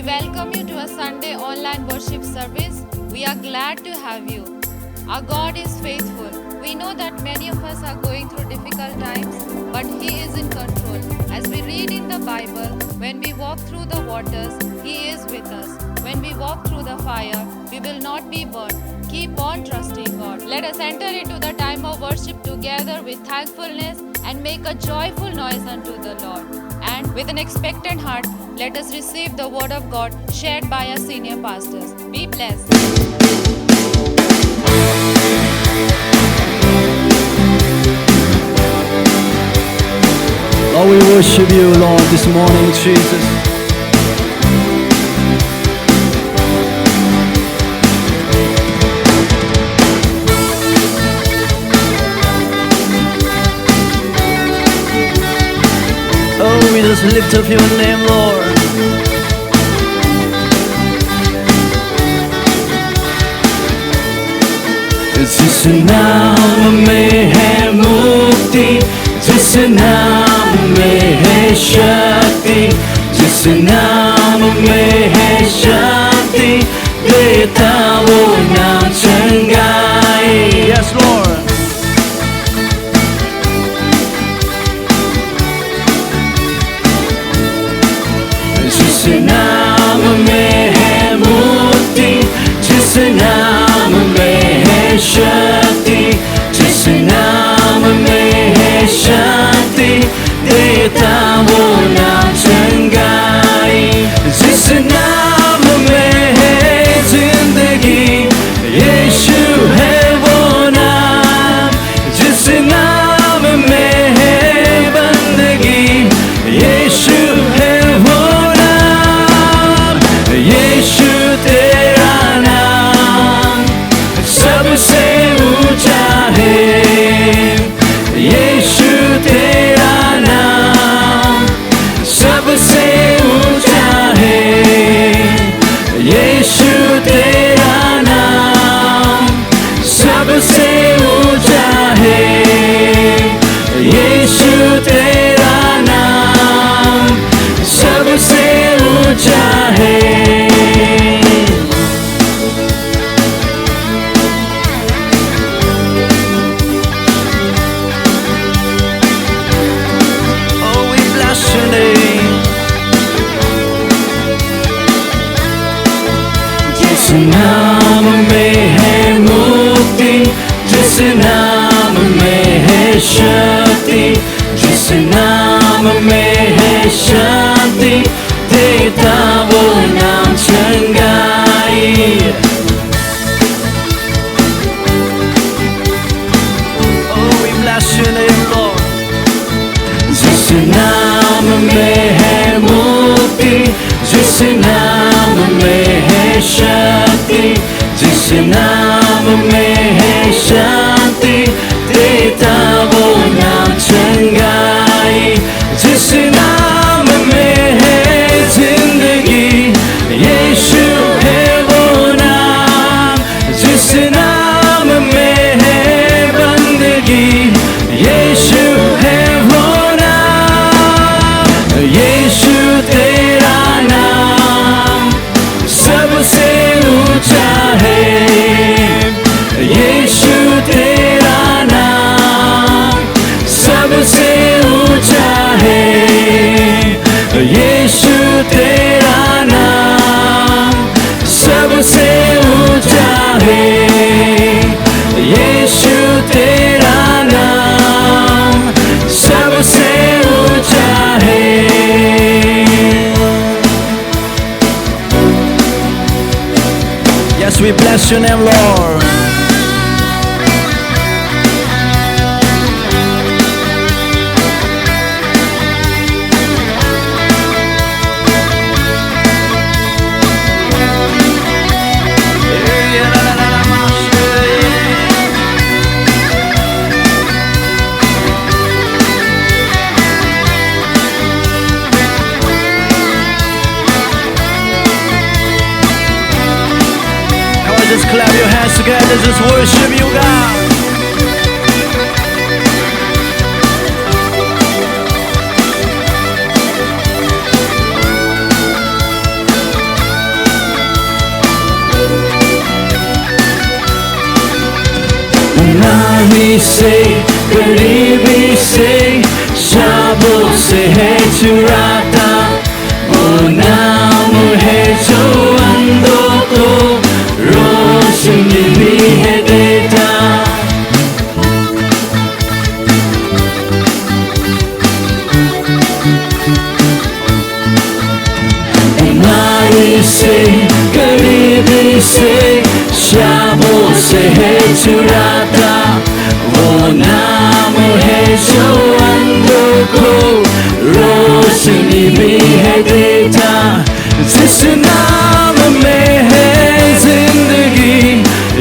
welcome you to a Sunday online worship service. We are glad to have you. Our God is faithful. We know that many of us are going through difficult times, but He is in control. As we read in the Bible, when we walk through the waters, He is with us. When we walk through the fire, we will not be burned. Keep on trusting God. Let us enter into the time of worship together with thankfulness and make a joyful noise unto the Lord. And with an expectant heart, let us receive the word of God shared by our senior pastors. Be blessed. Lord, we worship you, Lord, this morning, Jesus. Oh, we just lift up your name, Lord. जिस नाम में है मुक्ति, जिस नाम में है शक्ति, जिस नाम में है शांति, देता वो नाम चंगाई. Yes, Lord. जिस नाम में है मुक्ति, जिस नाम में है शक्ति, जिस नाम में है शांति, देता वो नाम चंगाई. जिस नाम में है जिंदगी, यीशु है वो नाम. जिस नाम में है बंदगी, यीशु है वो नाम. यीशु तेरा नाम सबसे ऊंचा है. यीशु तेरा नाम सबसे ऊंचा है. यीशु तेरा नाम सबसे ऊंचा है. यीशु तेरा नाम सबसे ऊंचा है. जिस नाम में है मुक्ति, जिस नाम में है शक्ति, जिस नाम में है शांति, देता वो नाम चंगाई. Oh, we bless your name, Lord. जिस नाम में है मुक्ति, जिस नाम में है शक्ति, जिस नाम में है शांति, देता वो नाम चंगाई. जिस नाम में है जिंदगी, यीशु है वो नाम. जिस नाम में है बंदगी, यीशु है वो नाम. यीशु तेरा नाम सबसे ऊंचा है. यीशु तेरा नाम सबसे ऊंचा है. यीशु तेरा नाम सबसे ऊंचा है. यीशु तेरा नाम सबसे ऊंचा है. Yes, we bless your name, Lord. Just clap your hands together, just worship you, God. से करीबी से शाबों से है चुराता, वो नाम है जो अंधों को रोशनी भी है देता। बीमारी से करीबी से शाबों से है चुराता, वो नाम है जो अंधों को रोशनी भी है देता। जिस नाम में है जिंदगी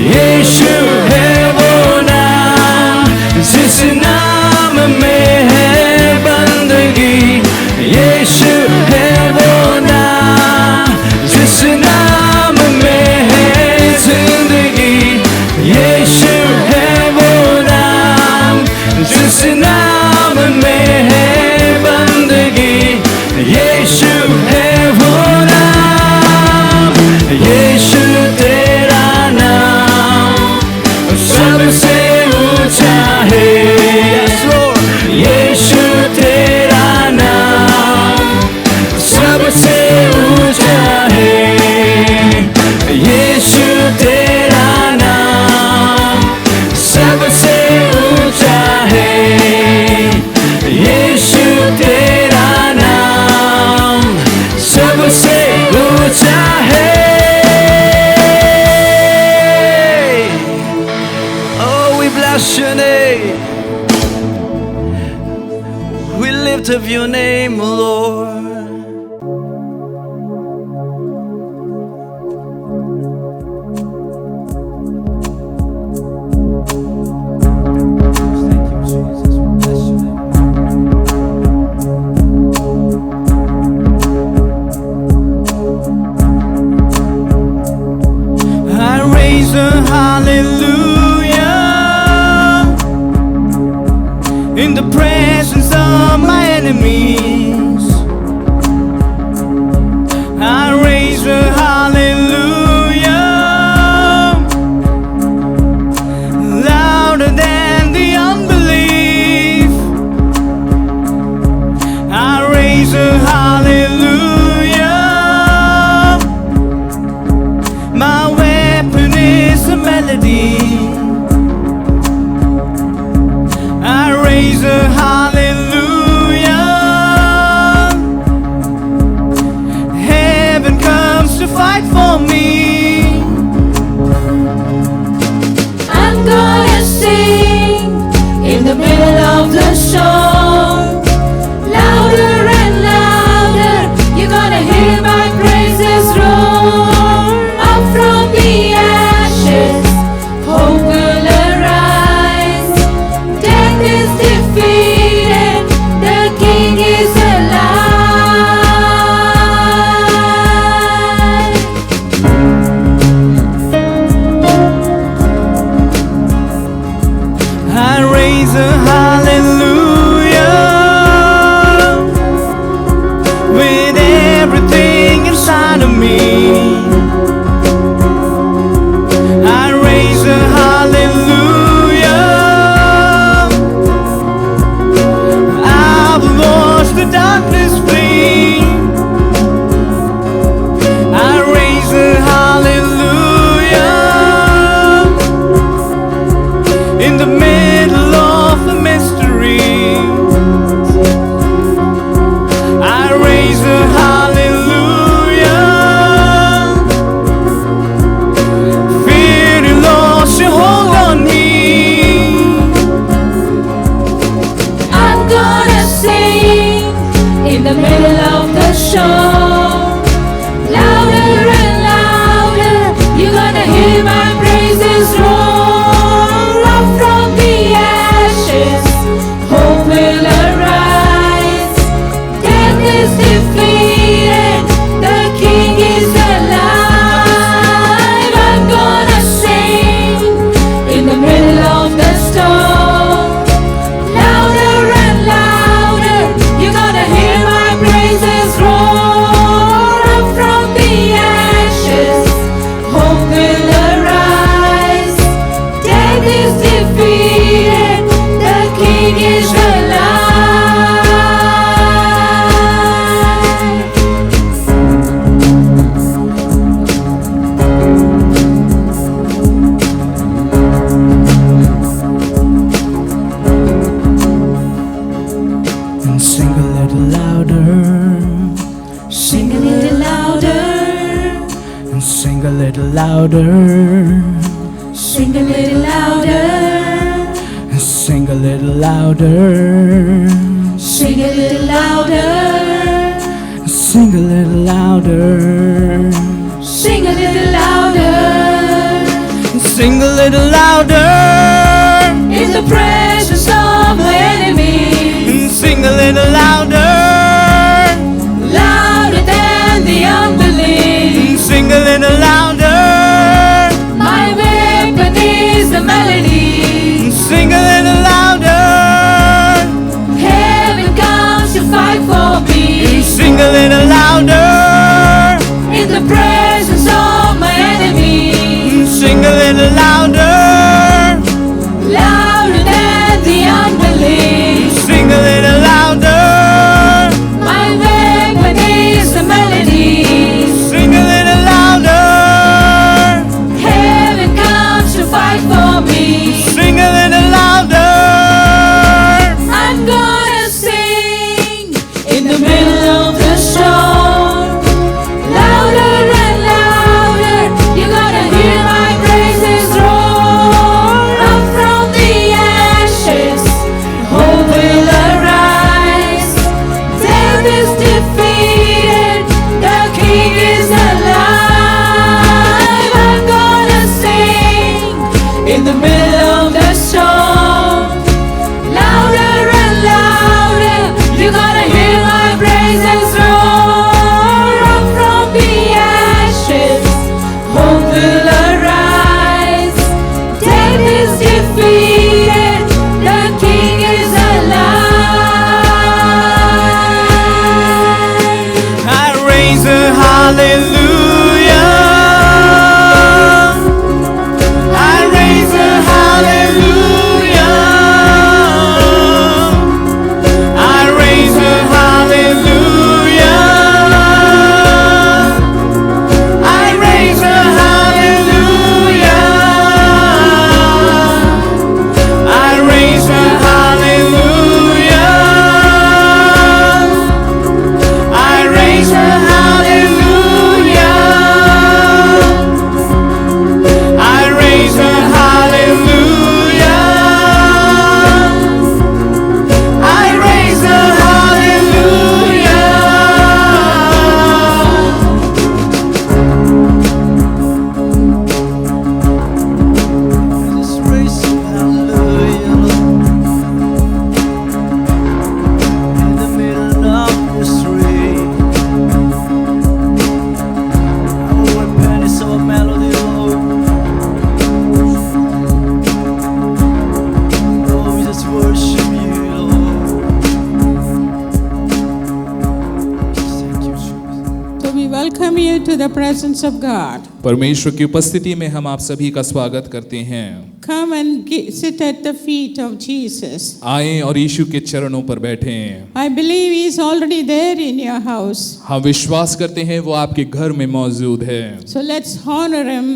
यीशु है वो नाम, जिस नाम में है बंदगी यीशु है वो नाम, जिस नाम में है जिंदगी यीशु है वो नाम, जिस नाम में है बंदगी यीशु है वो नाम। यीशु तेरा नाम सबसे ऊंचा है, यीशु तेरा नाम सबसे ऊंचा है, यीशु तेरा नाम सबसे ऊंचा है, यीशु तेरा नाम सबसे ऊंचा है। Oh, we bless your name, we lift up your name, Lord. I raise a hallelujah in the presence of my enemies. I raise a hallelujah louder than the unbelief. I raise a hallelujah. My weapon is a melody. I raise a hallelujah. Heaven comes to fight for me. I'm gonna sing in the middle of the song, louder and louder. You're gonna hear my praises roar. Up from the ashes, hope will arise. Death is defeated, the King is alive. I raise a hallelujah with everything inside of me. I raise a hallelujah. I've lost the darkness flee. I raise a hallelujah in the middle of a mystery. I raise a hallelujah. Fear you lost your hold on me. I'm gonna sing in the middle of the show, louder and louder. You're gonna hear my praises roar. Up from the louder. Sing a little louder. Sing a little louder. Sing a little louder. Sing a little louder. Sing a little louder. Sing a little louder. In the presence of my enemy. Sing a little louder. Louder than the unbelief. Sing a little louder. My weapon is the melody. Sing a little louder. Heaven comes to fight for me. Sing a little louder. In the presence of my enemy. Sing a little louder. Louder than the unbelief. Sing a little louder. My weapon is the melody. Sing a little louder. Heaven comes to fight for me. Sing a little louder. I'm gonna sing in the middle of the storm. Louder and louder, you gotta hear my praises roar. Up from the ashes, hope will arise. Death is defeated, the King is alive. I'm gonna sing in the middle of the storm. Louder and louder, you gotta hear my praises roar. Up from the ashes, hope will arise. Death is defeated, the King is alive. I raise a hallelujah. I raise a hallelujah. I raise a hallelujah. I raise a hallelujah. I raise a hallelujah. I raise a hallelujah. I raise a hallelujah. I raise a hallelujah. Just raise a hallelujah, in the middle of the street. Our weapon is our melody, Lord. Oh, we just worship you, Lord. Thank you, Jesus. So we welcome you to the presence of God. परमेश्वर की उपस्थिति में हम आप सभी का स्वागत करते हैं। Come and sit at the feet of Jesus. आएं और यीशु के चरणों पर बैठें। I believe He is already there in your house. हम विश्वास करते हैं वो आपके घर में मौजूद है। So let's honor Him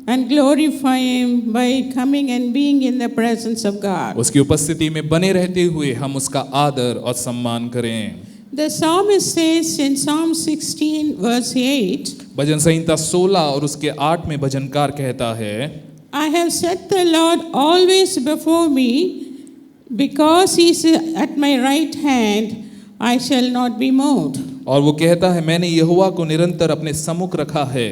and glorify Him by coming and being in the presence of God. उसकी उपस्थिति में बने रहते हुए हम उसका आदर और सम्मान करें। The psalmist says in Psalm 16 verse 8, भजन संहिता 16 और उसके 8 में भजनकार कहता है, I have set the Lord always before me, because He is at my right hand, I shall not be moved. और वो कहता है मैंने यहोवा को निरंतर अपने सम्मुख रखा है,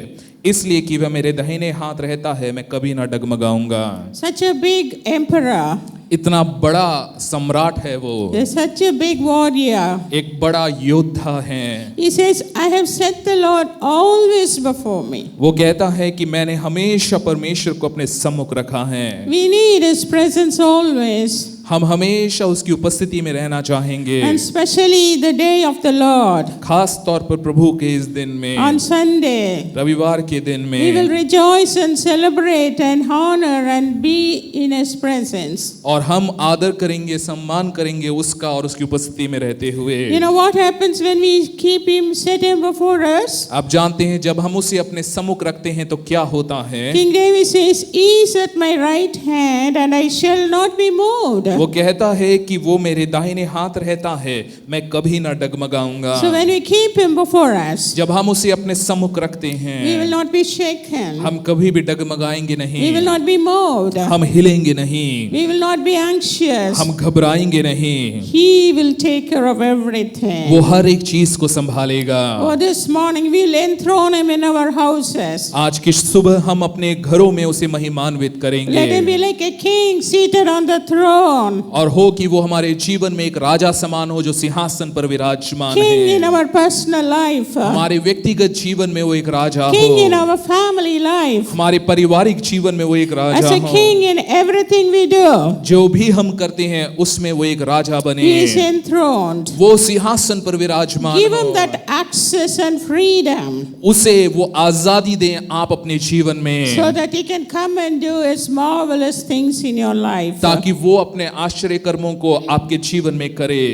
इसलिए कि वह मेरे दाहिने हाथ रहता है, मैं कभी ना डगमगाऊंगा। Such a big emperor, इतना बड़ा सम्राट है वो, such a big warrior. एक बड़ा योद्धा है। He says, I have set the Lord always before me. वो कहता है कि मैंने हमेशा परमेश्वर को अपने सम्मुख रखा है। We need His presence always. हम हमेशा उसकी उपस्थिति में रहना चाहेंगे, And especially the day of the Lord, खास तौर पर प्रभु के इस दिन में, on Sunday. रविवार के दिन We will में। rejoice and celebrate and honor and be in His presence. और हम आदर करेंगे, सम्मान करेंगे उसका और उसकी उपस्थिति में रहते हुए। You know what happens when we keep Him, set Him before us? आप जानते हैं जब हम उसे अपने सम्मुख रखते हैं तो क्या होता है। King David says, He is at my right hand and I shall not be moved. वो कहता है कि वो मेरे दाहिने हाथ रहता है, मैं कभी ना डगमगाऊंगा। So when we keep him before us, जब हम उसे अपने सम्मुख रखते we will हैं, not be shaken. हम कभी भी डगमगाएंगे We will नहीं, not be moved. हम हिलेंगे नहीं, We will not be anxious. हम घबराएंगे नहीं। He will take care of everything. वो हर एक चीज को संभालेगा। Oh, this morning we'll enthrone him in our houses. आज की सुबह हम अपने घरों में उसे महिमान्वित Let him करेंगे be like a king seated on the throne. और हो कि वो हमारे जीवन में एक राजा समान हो जो सिंहासन पर विराजमान King in है। our personal life. हमारे व्यक्तिगत जीवन में वो एक राजा King in हो, our family life. हमारे पारिवारिक जीवन में वो एक As राजा a हो, king in everything we do. जो भी हम करते हैं उसमें वो एक राजा बने, He is enthroned. वो सिंहासन पर विराजमान Give him हो। that access and freedom उसे वो आजादी दें आप अपने जीवन में, so that he can come and do his marvelous things in your life. ताकि वो अपने आश्चर्य कर्मों को आपके जीवन में करे।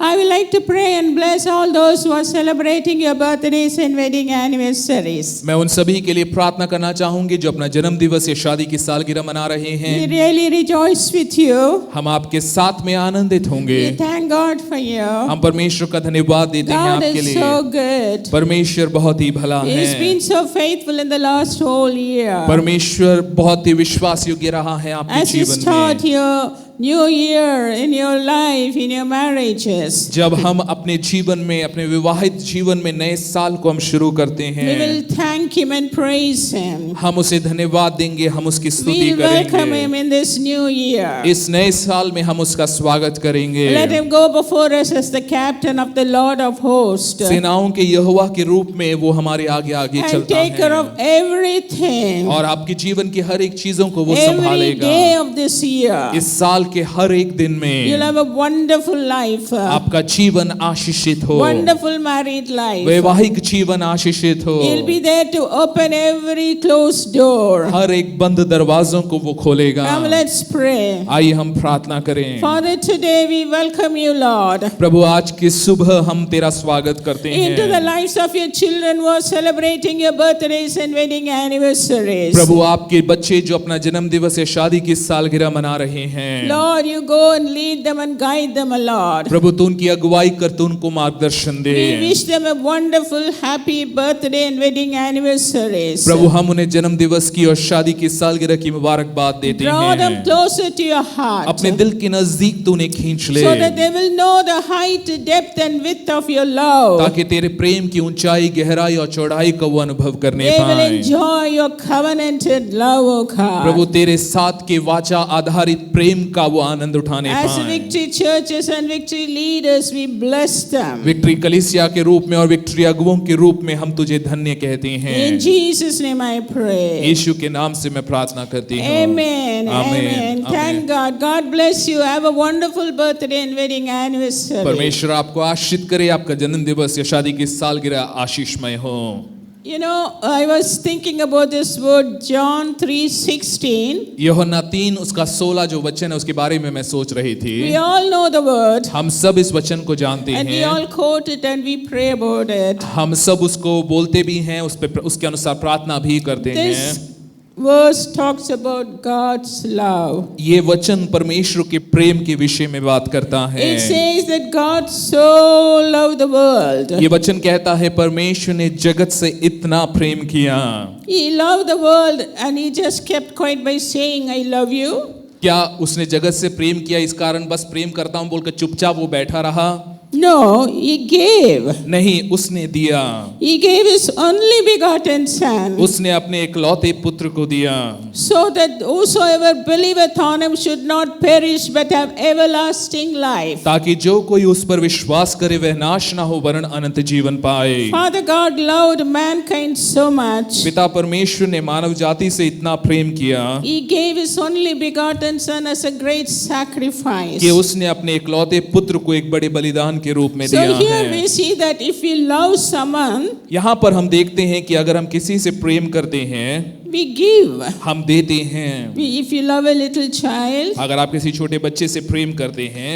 I would like to pray and bless all those who are celebrating your birthdays and wedding anniversaries. मैं उन सभी के लिए प्रार्थना करना चाहूंगी जो अपना जन्म दिवस या शादी की सालगिरह मना रहे We हैं। really rejoice with you. हम आपके साथ में आनंदित होंगे। We thank God for you. हम परमेश्वर का धन्यवाद देते हैं God आपके is लिए। so good. परमेश्वर बहुत ही भला He's है। been so faithful in the last whole year. परमेश्वर बहुत ही विश्वास योग्य रहा है आपके As you जीवन start में। your new year in your life, in your marriages, जब हम अपने जीवन में, अपने विवाहित जीवन में नए साल को हम शुरू करते we हैं, will thank Him and praise Him. हम उसे धन्यवाद देंगे, हम उसकी स्तुति We will welcome करेंगे। Him in this new year. इस नए साल में हम उसका स्वागत करेंगे। Let Him go before us as the captain of the Lord of hosts सेनाओं के यहोवा के रूप में वो हमारे आगे आगे and चलता take care है of everything. और आपके जीवन की हर एक चीजों को वो Every संभालेगा। day of this year, इस साल के हर एक दिन you'll में have a wonderful life, आपका जीवन आशीषित हो, wonderful married life. वैवाहिक जीवन आशीषित हो, He'll be there to open every closed door. हर एक बंद दरवाजों को वो खोलेगा। Come, let's pray. आइए हम प्रार्थना करें। Father, today we welcome you, Lord, प्रभु आज की सुबह हम तेरा स्वागत करते into the हैं। lives of your children who are celebrating your birthdays and wedding anniversaries. प्रभु आपके बच्चे जो अपना जन्म दिवस या शादी की सालगिरह मना रहे हैं, Lord, you go and lead them and guide them, Lord. प्रभु तू उनकी अगुवाई कर, तू उनको मार्गदर्शन दे। We wish them a wonderful, happy birthday and wedding anniversaries. प्रभु हम उन्हें जन्म दिवस की और शादी की सालगिरह की मुबारकबाद देते Draw them हैं। closer to your heart अपने दिल के नजदीक तू उन्हें खींच ले, so that they will know the height, depth and width of your love. ताकि तेरे प्रेम की ऊंचाई, गहराई और चौड़ाई का वो अनुभव करने They will पाए। enjoy your covenanted love, O God. प्रभु तेरे साथ के वाचा आधारित प्रेम का वो आनंद उठाने As पाए। victory churches and victory leaders, we bless them. Victory कलीसिया के रूप में और विक्ट्री अगुवों के रूप में हम तुझे धन्य कहते हैं। In Jesus' name I pray. यीशु के नाम से मैं प्रार्थना करती हूँ। Amen. Amen. Amen. Thank God. God bless you. Have a wonderful birthday and wedding anniversary. परमेश्वर आपको आशीषित करे, आपका जन्म दिवस या शादी की सालगिरह आशीषमय हो। You know, I was thinking about this word John 3:16. यूहन्ना 3 उसका 16 जो वचन है उसके बारे में मैं सोच रही थी। We all know the word हम सब इस वचन को जानते and we हैं, all quote it and we pray about it. हम सब उसको बोलते भी हैं, उस पे उसके अनुसार प्रार्थना भी करते This हैं। verse talks about God's love. ये वचन परमेश्वर के प्रेम के विषय में बात करता है। It says that God so loved the world. ये वचन कहता है परमेश्वर ने जगत से इतना प्रेम किया। He loved the world and he just kept quiet by saying, I love you. क्या उसने जगत से प्रेम किया इस कारण बस प्रेम करता हूं बोलकर चुपचाप वो बैठा रहा? No, he gave. नहीं, उसने दिया। He gave his only begotten son उसने अपने इकलौते पुत्र को दिया, so that whosoever believeth on him should not perish but have everlasting life. ताकि जो कोई उस पर विश्वास करे वह नाश ना हो वरन अनंत जीवन पाए। Father God loved mankind so much. पिता परमेश्वर ने मानव जाति से इतना प्रेम किया He gave his only begotten son as a great sacrifice. कि उसने अपने इकलौते पुत्र को एक बड़े बलिदान के रूप में So दिया here है। we see that if we love someone, यहाँ पर हम देखते हैं कि अगर हम किसी से प्रेम करते हैं we give. हम देते हैं। If you love a little child, अगर आप किसी छोटे बच्चे से प्रेम करते हैं,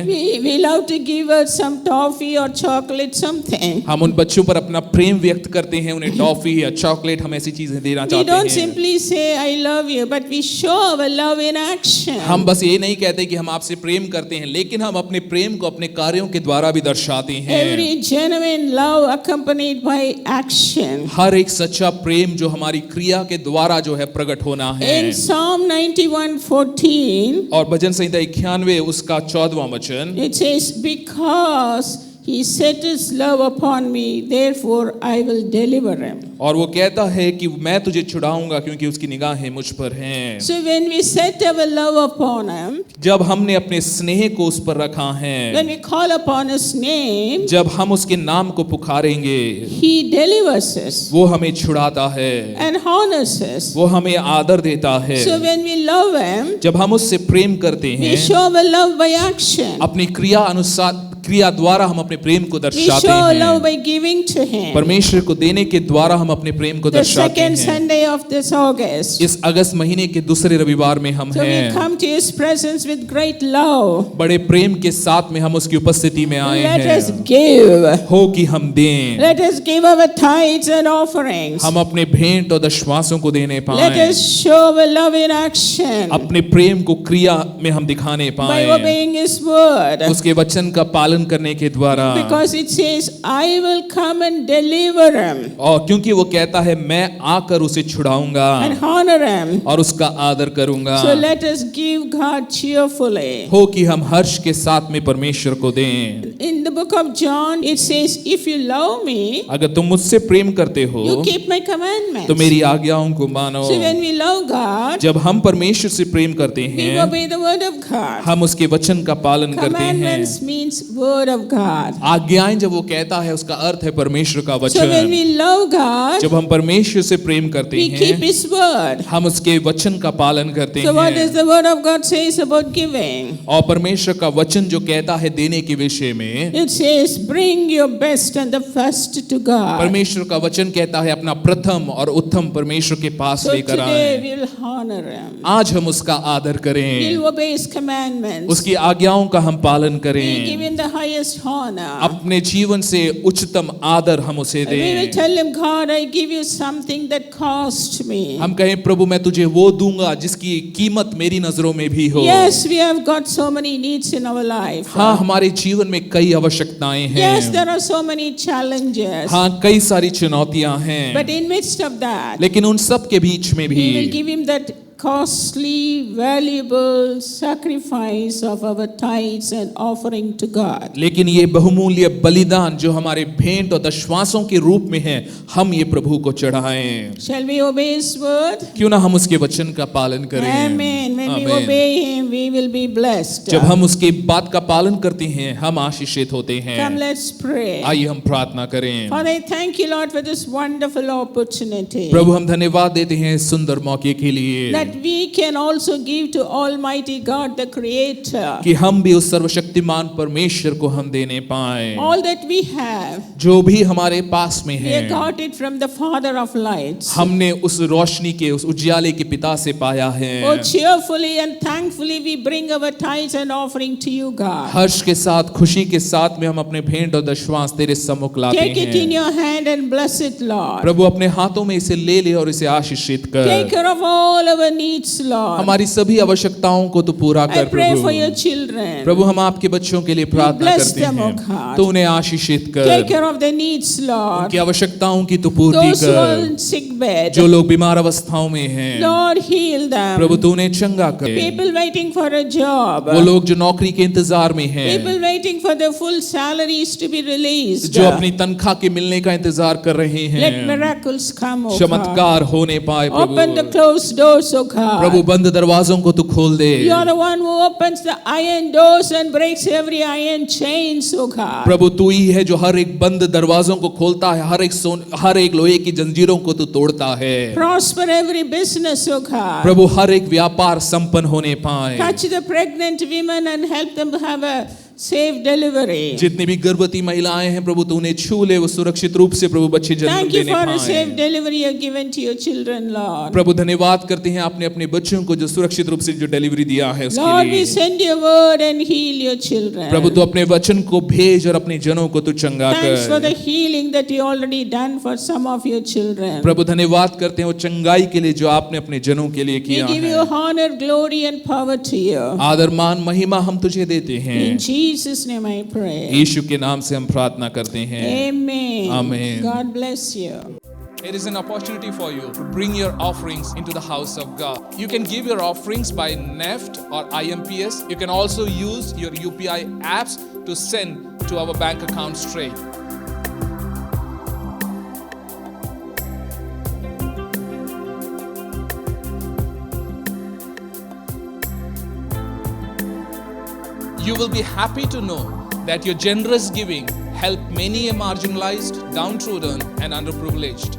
we love to give her some toffee or chocolate, something. हम उन बच्चों पर अपना प्रेम व्यक्त करते हैं, उन्हें टॉफी या चॉकलेट, हम ऐसी चीजें देना We चाहते don't हैं। simply say I love you, but we show our love in action. हम बस ये नहीं कहते कि हम आपसे प्रेम करते हैं, लेकिन हम अपने प्रेम को अपने कार्यों के द्वारा भी दर्शाते हैं। Every genuine love accompanied by action. हर एक सच्चा प्रेम जो हमारी क्रिया के द्वारा जो है प्रकट होना है। In Psalm 91:14, और भजन संहिता 91 उसका 14वां वचन, it says, because he set his love upon me, therefore I will deliver him. और वो कहता है कि मैं तुझे छुड़ाऊंगा क्योंकि उसकी निगाहें मुझ पर हैं। So when we set our love upon him, जब हमने अपने स्नेह को उस पर रखा है, when we call upon his name, जब हम उसके नाम को पुकारेंगे, he delivers us वो हमें छुड़ाता है, and honors us. वो हमें आदर देता है। So when we love him, जब हम उससे प्रेम करते we हैं, show our love by action. अपनी क्रिया द्वारा हम अपने प्रेम को We दर्शाते show love हैं। by giving to him. परमेश्वर को देने के द्वारा हम अपने प्रेम को The दर्शाते second हैं। Sunday of this August. इस अगस्त महीने के दूसरे रविवार में हम So we हैं। come to his presence with great love. बड़े प्रेम के साथ में हम उसकी उपस्थिति में आए Let us हैं। give. हो कि हम दें, Let us give our tithes and offerings. हम अपने भेंट और दशवासों को देने Let पाएं, us show our love in action अपने प्रेम को क्रिया में हम दिखाने by पाएं, obeying his word. उसके वचन का पालन करने के द्वारा। Because it says, I will come and deliver him और क्योंकि वो कहता है मैं आकर उसे छुड़ाऊंगा and honor him. और उसका आदर करूंगा। So let us give God cheerfully. हो कि हम हर्ष के साथ में परमेश्वर को दें। In the book of John, it says, if you love me, अगर तुम मुझसे प्रेम करते हो you keep my commandments. तो मेरी आज्ञाओं को मानो। So when we love God, जब हम परमेश्वर से प्रेम करते we हैं, obey the word of God. हम उसके वचन का पालन करते हैं। Commandments means word of God. आज्ञाएं जब वो कहता है उसका अर्थ है परमेश्वर का So when वचन। we love God, जब हम परमेश्वर से प्रेम करते we keep हैं, his word. हम उसके वचन का पालन करते So what does हैं। the word of God says about giving? और परमेश्वर का वचन जो कहता है देने के विषय में, It says, bring your best and the first to God. परमेश्वर का वचन कहता है अपना प्रथम और उत्तम परमेश्वर के पास So लेकर today आए। we'll honor him. आज हम उसका आदर करें, We'll obey his commandments. उसकी आज्ञाओं का हम पालन We'll give करें, him the highest honor. अपने जीवन से उच्चतम आदर हम उसे We will दें। tell him, God, I give you something that cost me. हम कहें प्रभु मैं तुझे वो दूंगा जिसकी कीमत मेरी नजरों में भी हो। Yes, we have got so many needs in our life. हाँ, हमारे जीवन में कई आवश्यकताएं Yes, हैं। there are so many challenges. हाँ, कई सारी चुनौतियां हैं, But in midst of that, लेकिन उन सब के बीच में भी we will give him that costly, valuable sacrifice of our tithes and offering to God. लेकिन ये बहुमूल्य बलिदान जो हमारे भेंट और दशवासों के रूप में है, हम ये प्रभु को चढ़ाएं। Shall we obey his word? क्यों ना हम उसके वचन का पालन करें। Amen. When we आमीन। obey him, we will be blessed. जब हम उसकी बात का पालन करते हैं, हम आशीषित होते Come, हैं। let's pray. आइए हम प्रार्थना करें। Father, I thank you, Lord, for this wonderful opportunity प्रभु हम धन्यवाद देते हैं इस सुंदर मौके के लिए that we can also give to Almighty God, the Creator, कि हम भी उस सर्वशक्तिमान परमेश्वर को हम देने पाए। all that we have. जो भी हमारे पास में We है, got it from the Father of lights. हमने उस रोशनी के, उस उजियाले के पिता से पाया है। Oh, cheerfully and thankfully we bring our tithes and offering to you, God. हर्ष के साथ, खुशी के साथ में हम अपने भेंट और दशवांश तेरे सम्मुख लाते Take it in हैं। your hand and bless it, Lord. प्रभु अपने हाथों में इसे ले ले और इसे आशीषित Take कर। care of all our needs, Lord. हमारी सभी आवश्यकताओं को तू पूरा I कर pray for your Prabhu. children. प्रभु हम आपके बच्चों के लिए प्रार्थना bless करते them, हैं, oh God. तो उन्हें आशीषित Take कर। care of their needs, Lord. उनकी आवश्यकताओं की तू पूर्ति Those who are कर। in sick bed, जो लोग बीमार अवस्थाओं में हैं, Lord, heal them. प्रभु तू उन्हें चंगा कर। People waiting for a job. वो लोग जो नौकरी के इंतजार में हैं, People waiting for their full salaries to be released. जो अपनी तनख्वाह के मिलने का इंतजार कर रहे Let हैं, miracles come, oh God. चमत्कार होने पाए Open the Prabhu. closed doors, oh Prabhu God. बंद दरवाजों को तू खोल दे। You are the one who opens the iron doors and breaks every iron chains, oh God. प्रभु तू ही है जो हर एक बंद दरवाजों को खोलता है, हर एक लोहे की जंजीरों को तू तोड़ता है। Prosper every business, oh God. प्रभु हर एक व्यापार संपन्न होने पाए। Touch the pregnant women and help them have a safe delivery. जितनी भी गर्भवती महिलाएं हैं प्रभु, तो उन्हें छू ले, वो सुरक्षित रूप से प्रभु बच्चे जन्म Thank you देने for a safe पाएं। delivery you have given to your children, Lord. प्रभु धन्यवाद करते हैं आपने अपने बच्चों को जो सुरक्षित रूप से जो डिलीवरी दिया है उसके Lord, we लिए। send your word and heal your children. प्रभु तो अपने वचन को भेज और अपने जनों को तू चंगा Thanks for the कर। healing that you already done for some of your children. प्रभु धन्यवाद करते हैं वो चंगाई के लिए जो आपने अपने जनों के लिए We किया give है। you honor, glory and power to you. आदर मान महिमा हम तुझे देते हैं। In Jesus' name I pray. यीशु के नाम से हम प्रार्थना करते हैं। Amen. Amen. God bless you. It is an opportunity for you to bring your offerings into the house of God. You can give your offerings by NEFT or IMPS. You can also use your UPI apps to send to our bank account straight. You will be happy to know that your generous giving helped many a marginalized, downtrodden, and underprivileged.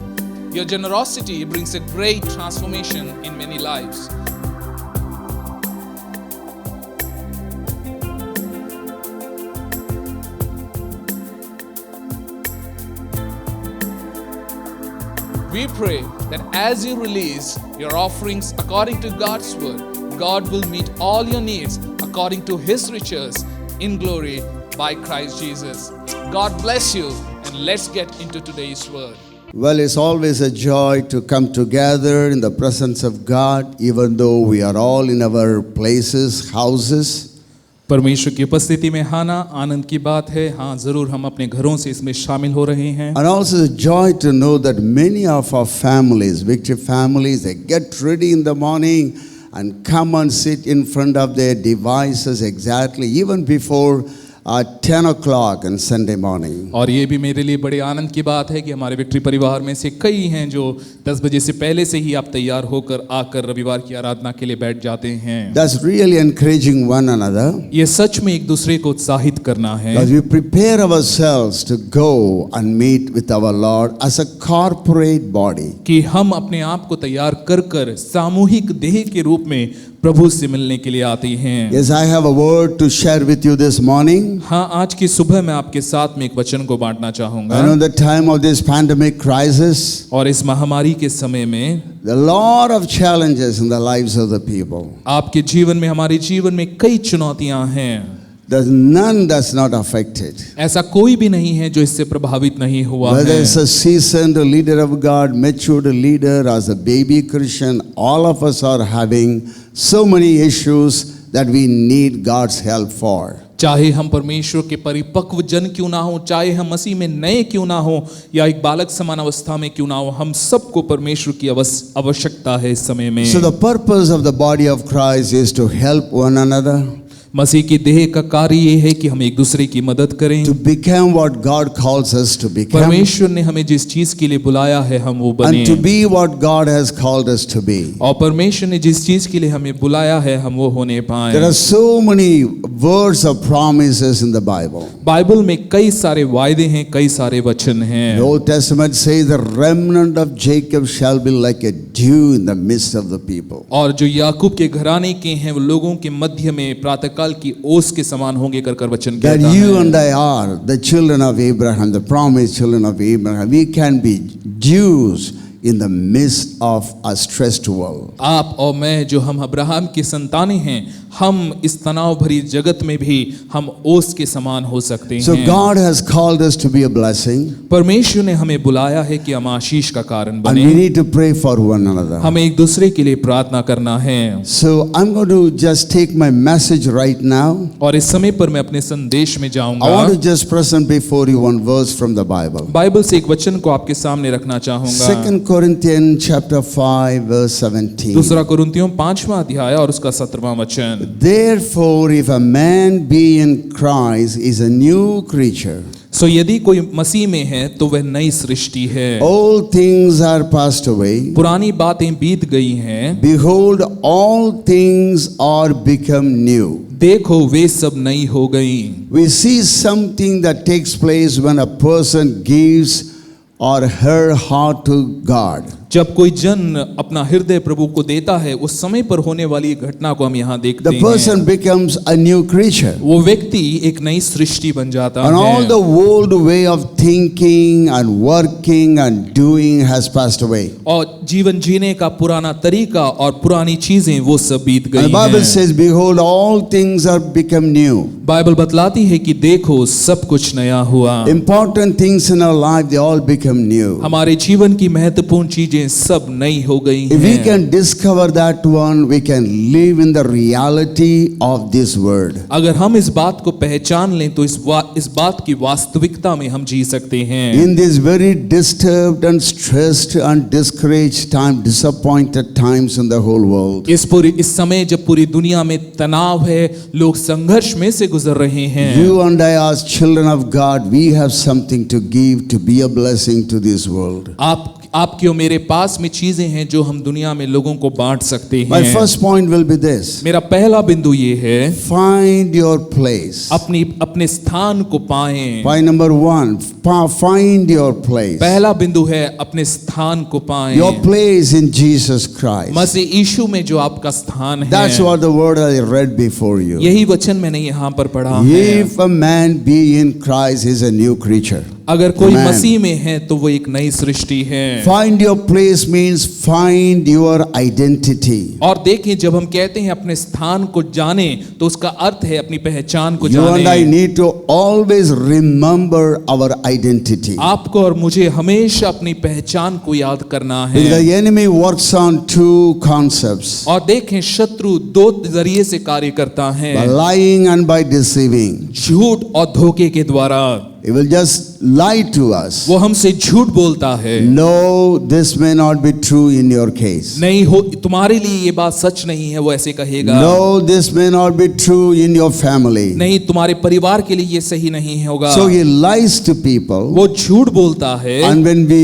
Your generosity brings a great transformation in many lives. We pray that as you release your offerings according to God's word, God will meet all your needs according to His riches in glory by Christ Jesus. God bless you, and let's get into today's word. Well, it's always a joy to come together in the presence of God, even though we are all in our places, houses. परमेश्वर की उपस्थिति में आना आनंद की बात है। हाँ, जरूर हम अपने घरों से इसमें शामिल हो रहे हैं। And also a joy to know that many of our families, Victory families, they get ready in the morning and come and sit in front of their devices exactly even before 10 o'clock on Sunday morning. और ये भी मेरे लिए बड़े आनंद की बात है कि हमारे विक्ट्री परिवार में से कई हैं जो 10 बजे से पहले से ही आप तैयार होकर आकर रविवार की आराधना के लिए बैठ जाते हैं। That's really encouraging one another. ये सच में एक दूसरे को उत्साहित करना है। As we prepare ourselves to go and meet with our Lord as a corporate body. कि हम अपने आप को तैयार कर कर सामूहिक देह के रूप में प्रभु से मिलने के लिए आते हैं। Yes, I have a word to share with you this morning. हाँ, आज की सुबह मैं आपके साथ में एक वचन को बांटना चाहूंगा। I know the time of this pandemic crisis, और इस महामारी के समय में there are a lot of challenges in the lives of the people. आपके जीवन में, हमारे जीवन में कई चुनौतियां हैं। There's none that's not affected. ऐसा कोई भी नहीं है जो इससे प्रभावित नहीं हुआ Whether है। it's a seasoned leader of God, matured leader, as a baby Christian, all of us are having so many issues that we need God's help for. चाहे हम परमेश्वर के परिपक्व जन क्यों ना हो, चाहे हम मसीह में नए क्यों ना हो, या एक बालक समान अवस्था में क्यों ना हो, हम सबको परमेश्वर की आवश्यकता है इस समय में। So the purpose of the body of Christ is to help one another, मसीह की देह का कार्य ये है कि हम एक दूसरे की मदद करें। to become what God calls us to become, परमेश्वर ने हमें जिस चीज के लिए बुलाया है हम वो बने, and to be what God has called us to be. और परमेश्वर ने जिस चीज के लिए हमें बुलाया है हम वो होने पाए। There are so many words of promises in the Bible. Bible में कई सारे वायदे हैं, कई सारे वचन हैं। The Old Testament says the remnant of Jacob shall be like a dew in the midst of the people. और जो याकूब के घराने के हैं वो लोगों के मध्य में प्रातःकाल की ओस के समान होंगे कर वचन That कहता you है। and I are the children of Abraham, the promised children of Abraham. We can be dews in the midst of a stressed world. आप और मैं जो हम अब्राहम की संतानें हैं, हम इस तनाव भरी जगत में भी हम ओस के समान हो सकते So हैं। God has called us to be a blessing, परमेश्वर ने हमें बुलाया है कि हम आशीष का कारण and बने। we need to pray for one another. हमें एक दूसरे के लिए प्रार्थना करना है। So I'm going to just take my message right now. और इस समय पर मैं अपने संदेश में I जाऊंगा। want to just present before you one verse from the Bible. Bible से एक वचन को आपके सामने रखना चाहूंगा। 2 Corinthians chapter 5 verse 17. दूसरा कुरिन्थियों 5वां अध्याय और उसका 17वां वचन। Therefore, if a man be in Christ, is a new creature. सो यदि कोई मसीह में है तो वह नई सृष्टि है। All things are passed away. पुरानी बातें बीत गई हैं, Behold, all things are become new. देखो वे सब नई हो गई। We see something that takes place when a person gives or her heart to God. जब कोई जन अपना हृदय प्रभु को देता है, उस समय पर होने वाली घटना को हम यहाँ देखते The हैं। person becomes a new creature. वो व्यक्ति एक नई सृष्टि बन जाता And all है the old way of thinking and working and doing has passed away. और जीवन जीने का पुराना तरीका और पुरानी चीजें वो सब बीत And the गई Bible हैं। says, behold, all things are become new. Bible बतलाती है कि देखो सब कुछ नया हुआ। Important things in our life, they all become new. हमारे जीवन की महत्वपूर्ण चीजें सब नई हो गई If we हैं। can discover that one, we can live in the reality of this word. अगर हम इस बात को पहचान लें तो इस बात की वास्तविकता में हम जी सकते हैं। In this very disturbed and stressed and discouraged time, disappointed times in the whole world, इस समय जब पूरी दुनिया में तनाव है, लोग संघर्ष में से गुजर रहे हैं, you and I as children of God, we have something to give to be a blessing to this world. आपके और मेरे पास में चीजें हैं जो हम दुनिया में लोगों को बांट सकते My हैं। first point will be this. मेरा पहला बिंदु ये है, Find your place. अपने स्थान को पाएं। Point number 1, find your place. पहला बिंदु है अपने स्थान को पाएं। Your place in Jesus Christ. मसीह यीशु में जो आपका स्थान है। That's what the word I read before you. यही वचन मैंने यहाँ पर पढ़ा है। If a man be in Christ, he is a new creature. अगर कोई Amen. मसीह में है तो वो एक नई सृष्टि है। Find your place means find your identity. और देखें, जब हम कहते हैं अपने स्थान को जाने, तो उसका अर्थ है अपनी पहचान को You and I जाने। need to always remember our identity. आपको और मुझे हमेशा अपनी पहचान को याद करना है। Because the enemy works on two concepts, और देखें, शत्रु दो जरिए से कार्य करता है, by lying and by deceiving. झूठ और धोखे के द्वारा। He will just lie to us. वो हमसे झूठ बोलता है। No, this may not be true in your case. नहीं हो, तुम्हारे लिए ये बात सच नहीं है, वो ऐसे कहेगा। No, this may not be true in your family. नहीं, तुम्हारे परिवार के लिए ये सही नहीं होगा। So he lies to people. वो झूठ बोलता है। And when we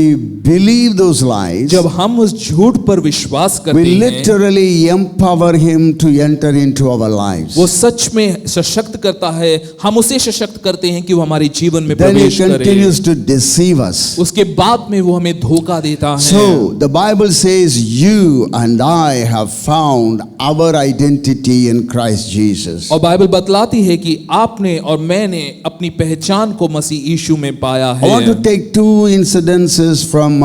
believe those lies, जब हम उस झूठ पर विश्वास we करते हैं, literally empower him to enter into our lives. वो सच में सशक्त करता है, हम उसे सशक्त करते हैं कि वो हमारे जीवन में Then he प्रवेश करे। continues to deceive us. उसके बाद में वो हमें धोखा देता है। So the Bible says you and I have found our identity in Christ Jesus. और बाइबल बतलाती है कि आपने और मैंने अपनी पहचान को मसीह यीशु में पाया I want to है। take two incidences from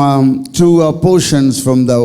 two portions from the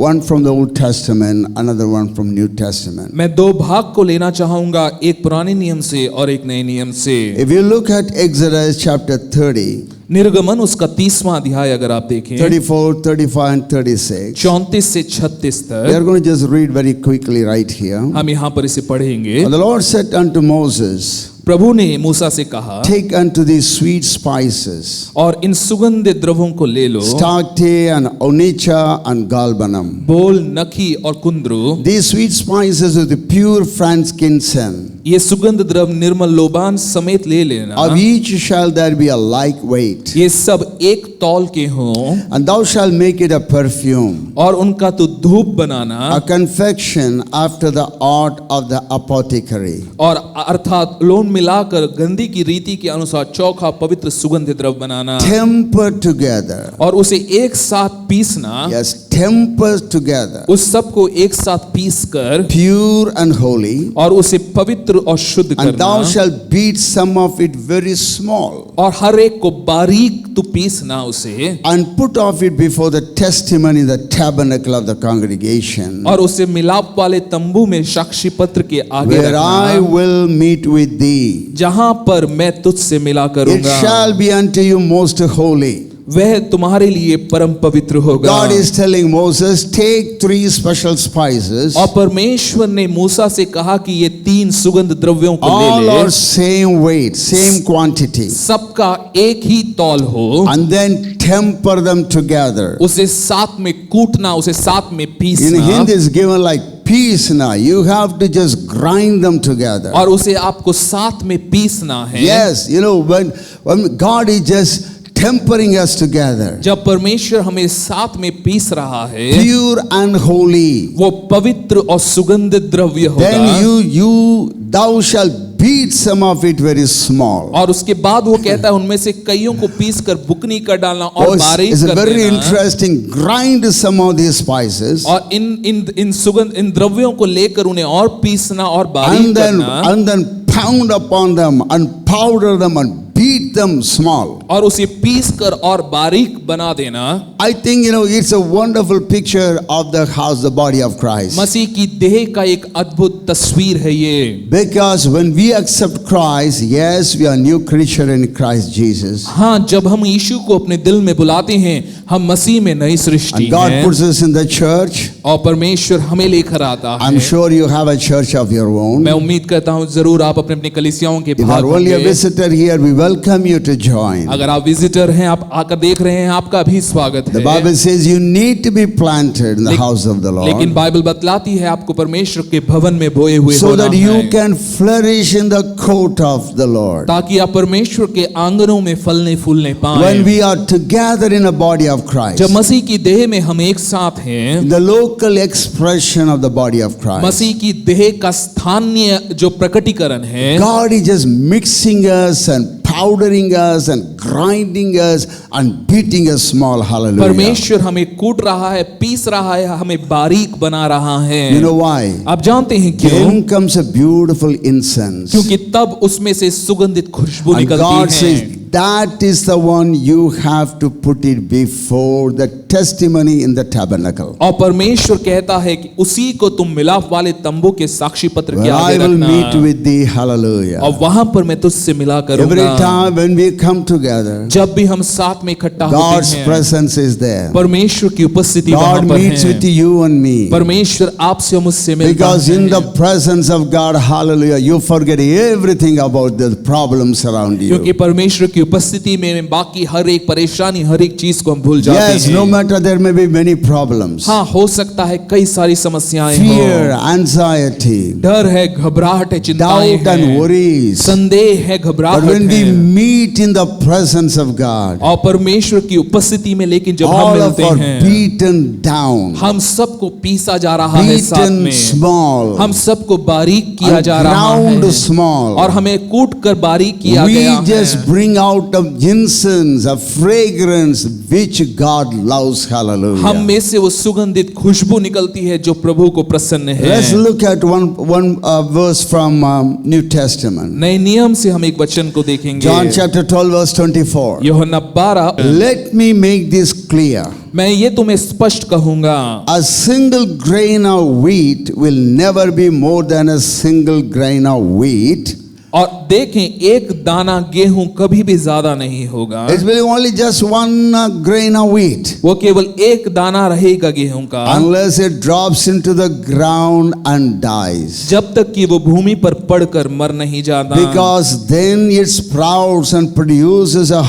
one from the Old Testament, another one from New Testament. मैं दो भाग को लेना चाहूंगा, एक पुराने नियम से और एक नए नियम से। If you look at Exodus chapter 30, निर्गमन उसका 30वां अध्याय अगर आप देखें, 34, 35 and 36, 34 से 36 we are तक, going to just read very quickly right here. हम यहाँ पर इसे पढ़ेंगे। And the Lord said unto Moses, प्रभु ने मूसा से कहा, take unto these sweet spices, और इन सुगंधित द्रव्यों को ले लो, starte and onycha and galbanum. बोल, नखी और कुंद्रू। These sweet spices of the pure frankincense, ये सुगंध द्रव्य निर्मल लोबान समेत ले लेना। of each shall there be a like weight, ये सब एक तौल के हों, and thou shalt make it a perfume, और उनका तो धूप बनाना, a confection after the art of the apothecary. और अर्थात लोन मिलाकर गंदी की रीति के अनुसार चौखा पवित्र सुगंधित द्रव्य बनाना, Temper together. और उसे एक साथ पीसना। Yes, temper together. उस सब को एक साथ पीस कर Pure and holy. और उसे पवित्र और शुद्ध And करना, thou shalt beat some of it very small, और हर एक को बारीक तू पीसना उसे, and put off it before the testimony, the tabernacle of the congregation, और उसे मिलाप वाले तंबू में साक्षी पत्र के आगे where I रखना, will meet with thee. जहां पर मैं तुझसे मिला It करूंगा, shall be unto you most holy. वह तुम्हारे लिए परम पवित्र होगा। God is telling Moses, take 3 special spices, और परमेश्वर ने मूसा से कहा कि ये 3 सुगंध द्रव्यों को all ले are ले, same weight, same quantity, सबका एक ही तौल हो, and then temper them together. उसे साथ में कूटना, उसे साथ में In पीसना, Hindi is given like peace now. You have to just grind them together. और उसे आपको साथ में पीसना है। Yes, you know, when God is just tempering us together, जब परमेश्वर हमें साथ में पीस रहा है, pure and holy, वो पवित्र और सुगंधित द्रव्य then होगा, thou shalt beat some of it very small. और उसके बाद वो कहता है उनमें से कईयों को पीस कर बुकनी कर डालना और Oh, बारीक it's कर very देना। interesting. Grind some of these spices. और इन सुगंध इन द्रव्यों को लेकर उन्हें और पीसना और बारीक करना And then pound upon them and powder them and beat them small. और उसे पीस कर और बारीक बना देना। I think it's a wonderful picture of the house, the body of Christ. मसीह की देह का एक अद्भुत तस्वीर है ये। Because when we accept Christ, yes, we are new creature in Christ Jesus. हाँ, जब हम यीशु को अपने दिल में बुलाते हैं हम मसीह में नई सृष्टि And God हैं puts us in the church. और परमेश्वर हमें लेकर आता I'm है। sure you have a church of your own. मैं उम्मीद करता हूँ जरूर आप अपने अपने कलीसियाओं के If you भाग are only a होंगे। visitor here, we welcome you to join. अगर आप विजिटर हैं आप आकर देख रहे हैं आपका भी स्वागत The है। Bible says you need to be planted in the house of the लेकिन Lord बाइबल बतलाती है आपको परमेश्वर के भवन में बोए हुए so होना that you है, can flourish in the court of the Lord. ताकि आप परमेश्वर के आंगनों में फलने फूलने When पाएं। we are together in a body of Christ, जब मसीह की देह में हम एक साथ हैं, the local expression of the body of Christ, मसीह की देह का स्थानीय जो प्रकटीकरण है, God is just mixing us and powdering us and grinding us and beating us small. Hallelujah. परमेश्वर हमें कूट रहा है, पीस रहा है, हमें बारीक बना रहा है। You know why? आप जानते हैं क्यों? Then comes a beautiful incense. क्योंकि तब उसमें से सुगंधित खुशबू And God निकलती says, है। that is the one you have to put it before the testimony in the tabernacle. और परमेश्वर कहता है कि उसी को तुम मिलाप वाले तंबू के साक्षी पत्र के Where I आगे will meet रखना with thee. Hallelujah. और वहां पर मैं तुझसे मिला Every करूंगा। time when we come together, जब भी हम साथ में इकट्ठा God's होते हैं presence is there. परमेश्वर की उपस्थिति God वहां पर meets है। with you and me. परमेश्वर आपसे और मुझसे मिलता Because in the है presence of God, hallelujah, you forget everything about the problems around क्योंकि you. परमेश्वर की उपस्थिति में बाकी हर एक परेशानी हर एक चीज को हम भूल जाते Yes, no हैं। matter there may be many problems. हाँ, हो सकता है कई सारी समस्याएं Fear, हो, anxiety, डर है, घबराहट है, चिंताएं doubt and हैं, worries. संदेह है, But घबराहट when we है। meet in the presence of God, और परमेश्वर की उपस्थिति में लेकिन जब हम all of मिलते are हैं beaten down, हम सबको पीसा जा रहा है साथ beaten में, small, हम सबको बारीक किया and जा रहा ground है small. और हमें कूट कर बारीक किया We गया just है। bring out of incense, a fragrance which God loves. हम Hallelujah. में से वो सुगंधित खुशबू निकलती है जो प्रभु को प्रसन्न है। Let's look at one verse from New Testament. नए नियम से हम एक वचन को देखेंगे। John chapter 12 verse 24. यूहन्ना 12 Let me make this clear. मैं ये तुम्हें स्पष्ट कहूंगा, A single grain of wheat will never be more than a single grain of wheat. और देखें एक दाना गेहूं कभी भी ज्यादा नहीं होगा। It will be only just one grain of wheat. वो केवल एक दाना रहेगा गेहूं का, Unless it drops into the ground and dies. जब तक कि वो भूमि पर पड़कर मर नहीं जाता। Because then it sprouts and produces a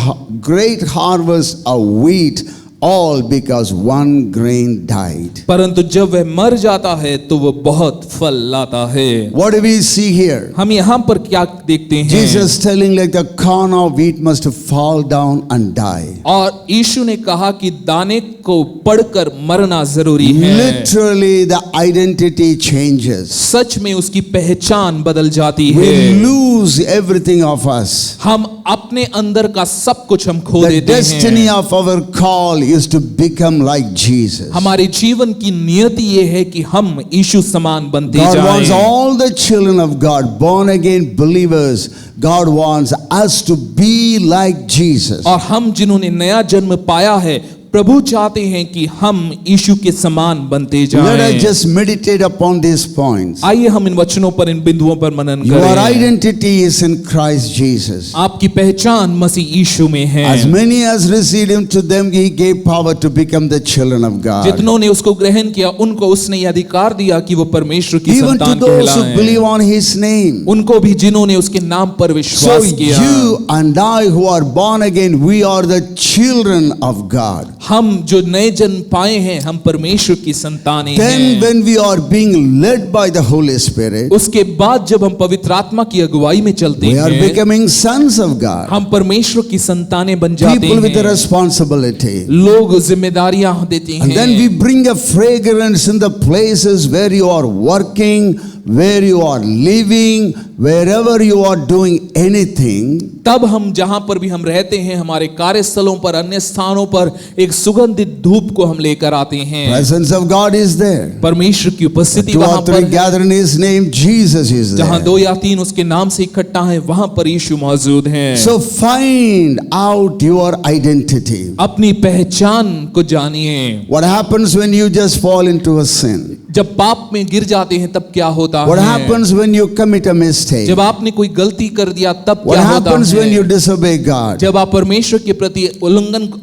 great harvest of wheat, all because one grain died. परंतु जब वह मर जाता है तो वो बहुत फल लाता है। What do we see here? हम यहाँ पर क्या देखते हैं? Jesus telling like the corn of wheat must fall down and die. और यीशु ने कहा कि दाने को पड़कर मरना जरूरी है। Literally the identity changes. सच में उसकी पहचान बदल जाती We है। lose everything of us. हम अपने अंदर का सब कुछ हम खो The देते destiny हैं। of our call is to become like Jesus. हमारे जीवन की नियति ये है कि हम यीशु समान बनते God wants जाएं। all the children of God, born again believers, God wants us to be like Jesus. और हम जिन्होंने नया जन्म पाया है प्रभु चाहते हैं कि हम यीशु के समान बनते Let जाएं। us just meditate upon these points. आइए हम इन वचनों पर इन बिंदुओं पर मनन Your करें। identity is in Christ Jesus. आपकी पहचान मसीह यीशु में है। As many as received him, to them he gave power to become the children of God. जितनों ने उसको ग्रहण किया उनको उसने ये अधिकार दिया कि वो परमेश्वर की Even to संतान those who कहलाएं। believe on his name. उनको भी जिन्होंने उसके नाम पर So विश्वास किया। you and I who are born again, we are the children of God. हम जो नए जन्म पाए हैं हम परमेश्वर की संतानें Then हैं। when we are being led by the Holy Spirit, उसके बाद जब हम पवित्र आत्मा की अगुवाई में चलते we are हैं becoming sons of God. हम परमेश्वर की संतानें बन जाते People with a हैं। responsibility. लोग जिम्मेदारियां देते And then we हैं bring a fragrance in the places where you are working, where you are living, wherever you are doing anything, तब हम जहां पर भी हम रहते हैं, हमारे कार्यस्थलों पर, अन्य स्थानों पर एक सुगंधित धूप को हम लेकर आते हैं। presence of God is there. परमेश्वर की उपस्थिति Two वहां or पर three है। gather in His name, Jesus is जहां there. 2 या 3 उसके नाम से इकट्ठा है, वहां पर यीशु मौजूद हैं। So find out your identity. अपनी पहचान को जानिए। What happens when you just fall into a sin? जब पाप में गिर जाते हैं तब क्या होता What है? happens when you commit a mistake? जब आपने कोई गलती कर दिया तब What क्या होता happens when है? you disobey God? जब आप परमेश्वर के प्रति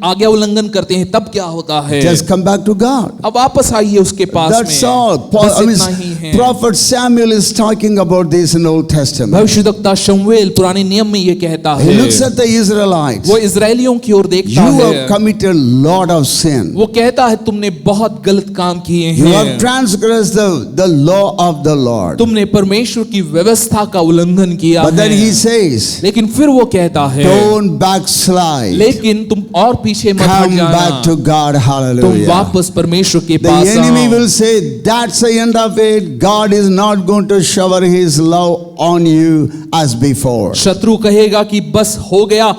आज्ञा उल्लंघन करते हैं तब क्या होता है? Just come back to God. अब वापस आइए उसके पास That's में। all. बस इतना ही है। Prophet Samuel is talking about this in Old Testament. भविष्यद्वक्ता शमूएल पुराने नियम में ये कहता He है। looks at the Israelites. वो इजरायलियों की ओर देखता You है। have committed lot of sin. वो कहता है तुमने बहुत गलत काम किए You have हैं। transgressed the law of the Lord. तुमने परमेश्वर की व्यवस्था का उल्लंघन किया But then है। he says, लेकिन फिर वो कहता है don't backslide. लेकिन तुम और पीछे मत हट Come जाना। back to God. तुम Hallelujah. वापस परमेश्वर के The पास enemy आओ। will say, that's the end of it. God is not going to shower his love on you as before. शत्रु कहेगा कि बस हो गया,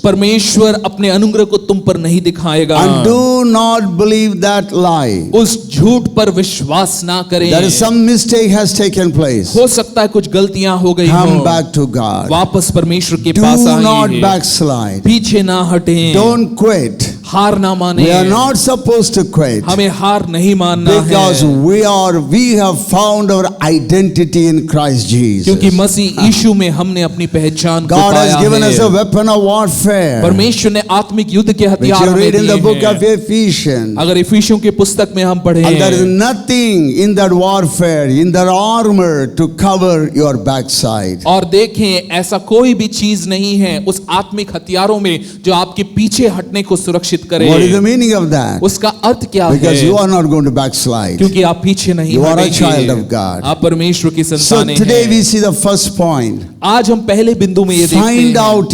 परमेश्वर अपने अनुग्रह को तुम पर नहीं दिखाएगा। And do not believe that lie. उस झूठ पर विश्वास ना करें। There is some mistake has taken place. हो सकता है कुछ गलतियां हो गई Come हो। back to God. वापस परमेश्वर के Do पास not आइए। backslide. पीछे ना हटें। Don't quit. हार ना माने। We are not supposed to quit. हमें हार नहीं मानना Because है। we have found our identity in Christ Jesus. क्योंकि मसीह यीशु में हमने अपनी पहचान को God पाया has given us a है। weapon of warfare. परमेश्वर ने आत्मिक युद्ध के Which हथियार you हमें read in the दिए book of हैं। Ephesians. अगर इफिसियों के पुस्तक में हम पढ़ें, And there is nothing in that warfare, in that armor to cover your backside. और देखें ऐसा कोई भी चीज नहीं है उस आत्मिक हथियारों में जो आपके पीछे हटने को सुरक्षित करे। What is the meaning of that? उसका अर्थ क्या Because है? you are not going to backslide. क्योंकि आप पीछे नहीं You are a हटेंगे। child of God. आप परमेश्वर की So संतानें today हैं। we see the first point. आज हम पहले बिंदु में ये देखते Find हैं, out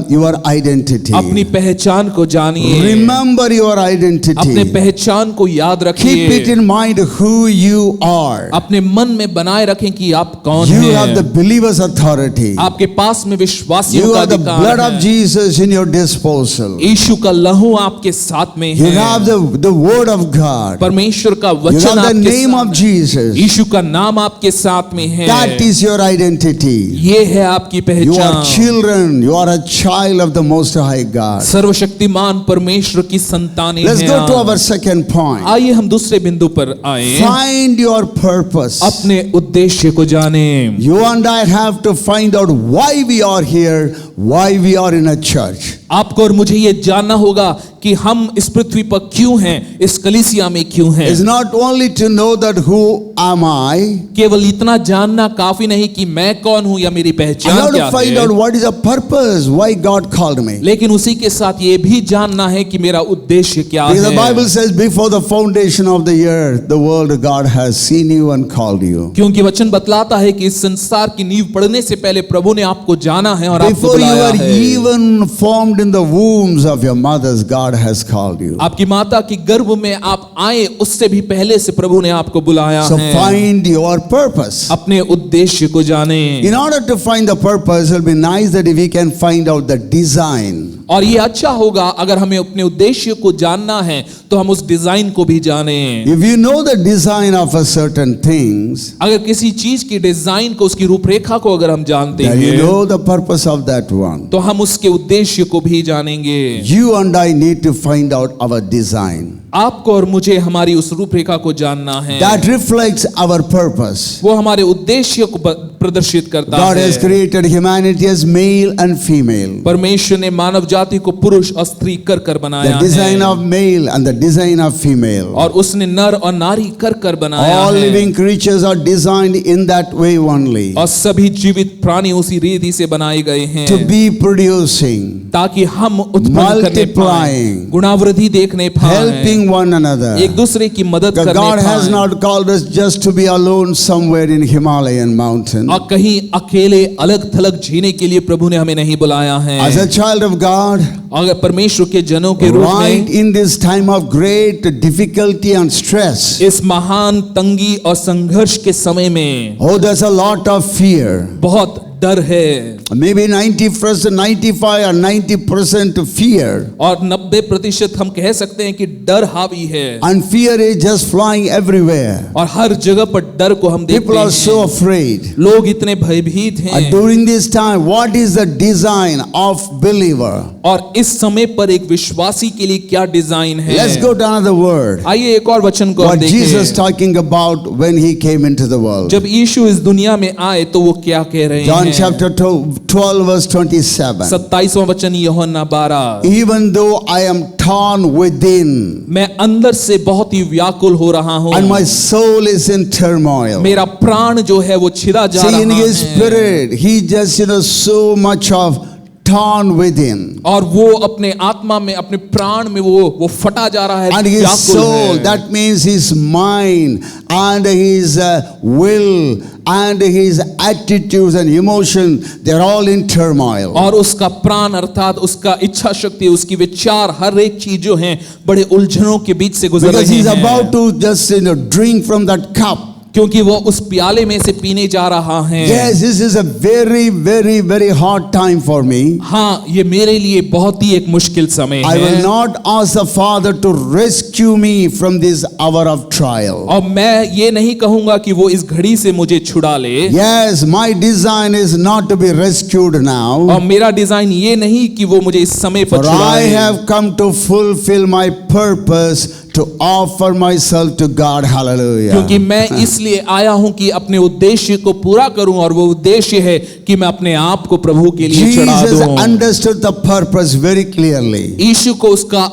your identity. अपनी पहचान को जानिए। Remember your अपने identity. पहचान को याद Keep it रखिए। in mind who you are. अपने मन में बनाए रखें कि आप कौन You have the हैं। believer's authority. आपके पास में विश्वासियों You का have the अधिकार blood of है। Jesus in your disposal. यीशु का लहू आपके साथ में You है। have the word of God. परमेश्वर का You वचन have the आपके name साथ of में। Jesus. यीशु का नाम आपके साथ में है। That is your identity. ये है आपकी You are पहचान। children. You are a child of the Most High God. सर्वशक्तिमान परमेश्वर की संतानें Let's हैं go to आप। our second point. आइए हम दूसरे बिंदु पर आए। Find your purpose. अपने उद्देश्य को जाने। You and I have to find out why we are here, why we are in a church. आपको और मुझे ये जानना होगा कि हम इस पृथ्वी पर क्यों हैं, इस कलीसिया में क्यों हैं। It's not only to know that who am I. केवल इतना जानना काफी नहीं कि मैं कौन हूं या मेरी I पहचान have क्या to find है, out what is the purpose, why God called me. लेकिन उसी के साथ ये भी जानना है कि मेरा उद्देश्य क्या Because the है। Bible says before the foundation of the earth, the world, God has seen you and called you. क्योंकि वचन बतलाता है कि इस संसार की नींव पड़ने से पहले प्रभु ने आपको जाना है और आपको Before you बुलाया were है। even formed in the wombs of your mothers, God has called you. आपकी माता की गर्भ में आप आए उससे भी पहले से प्रभु ने आपको बुलाया So है। find your purpose. अपने उद्देश्य को जाने। In order to find the purpose, it will be nice that if we can find out the design. और ये अच्छा होगा अगर हमें अपने उद्देश्य को जानना है तो हम उस डिजाइन को भी जाने। If you know the design of a certain things, अगर किसी चीज की डिजाइन को, उसकी रूपरेखा को अगर हम जानते then you हैं know the purpose of that one. तो हम उसके उद्देश्य को भी जानेंगे। You and I need to find out our design. आपको और मुझे हमारी उस रूपरेखा को जानना है। That reflects our purpose. वो हमारे उद्देश्य को प्रदर्शित करता God है। has created humanity as male and female. परमेश्वर ने मानव जाति को पुरुष और स्त्री कर कर बनाया The design है of male and the design of female. और उसने नर और नारी कर कर बनाया All है। living creatures are designed in that way only. और सभी जीवित प्राणी उसी रीति से बनाए गए हैं To be producing, ताकि हम उत्पन्न करने पाएं, multiplying, गुणावृद्धि देखने पाएं, helping helping one another. एक दूसरे की मदद Because करने God has पाएं। not called us just to be alone somewhere in Himalayan mountain. और कहीं अकेले अलग थलग जीने के लिए प्रभु ने हमें नहीं बुलाया है। As a child of God, अगर परमेश्वर के जनों के रूप right में in this time of great difficulty and stress, इस महान तंगी और संघर्ष के समय में oh, there's a lot of fear. बहुत डर है। Maybe 90%, 95 or 90% fear. और 90% हम कह सकते हैं कि डर हावी है। And fear is just flying everywhere. और हर जगह पर डर को हम देखते People are so हैं। afraid. लोग इतने भयभीत हैं। And during this time, what is the design of believer? और इस समय पर एक विश्वासी के लिए क्या डिजाइन है? Let's go to another word. आइए एक और वचन को हम What Jesus देखें। talking about when he came into the world. जब यीशु इस दुनिया में आए तो वो क्या कह रहे John हैं? chapter 12 verse 27. 27वां वचन यूहन्ना 12। Even though I am torn within मैं अंदर से बहुत ही व्याकुल हो रहा हूँ। and my soul is in turmoil. मेरा प्राण जो है वो छिदा जा See, रहा in his है। spirit, he just, so much of torn within. और वो अपने आत्मा में, अपने प्राण में वो फटा जा रहा है। And his व्याकुल soul, है। that means his mind and his will and his attitudes and emotion, they're all in turmoil. और उसका प्राण अर्थात उसका इच्छा शक्ति, उसकी विचार, हर एक चीज जो है बड़े उलझनों के बीच से गुजर Because रही he's है। about to just drink from that cup. क्योंकि वो उस प्याले में से पीने जा रहा है। Yes, this is a very, very, very hard time for me. हाँ, ये मेरे लिए बहुत ही एक मुश्किल समय I will है। not ask the Father to rescue me from this hour of trial. और मैं ये नहीं कहूंगा कि वो इस घड़ी से मुझे छुड़ा ले। Yes, my design is not to be rescued now. और मेरा डिजाइन ये नहीं कि वो मुझे इस समय पर For I छुड़ाए। have come to fulfill my purpose to offer myself to God. Hallelujah. क्योंकि मैं इसलिए आया हूं कि अपने उद्देश्य को पूरा करूं, और वो उद्देश्य है कि मैं अपने आप को प्रभु के लिए चढ़ा Jesus दूं। understood the purpose very clearly. यीशु को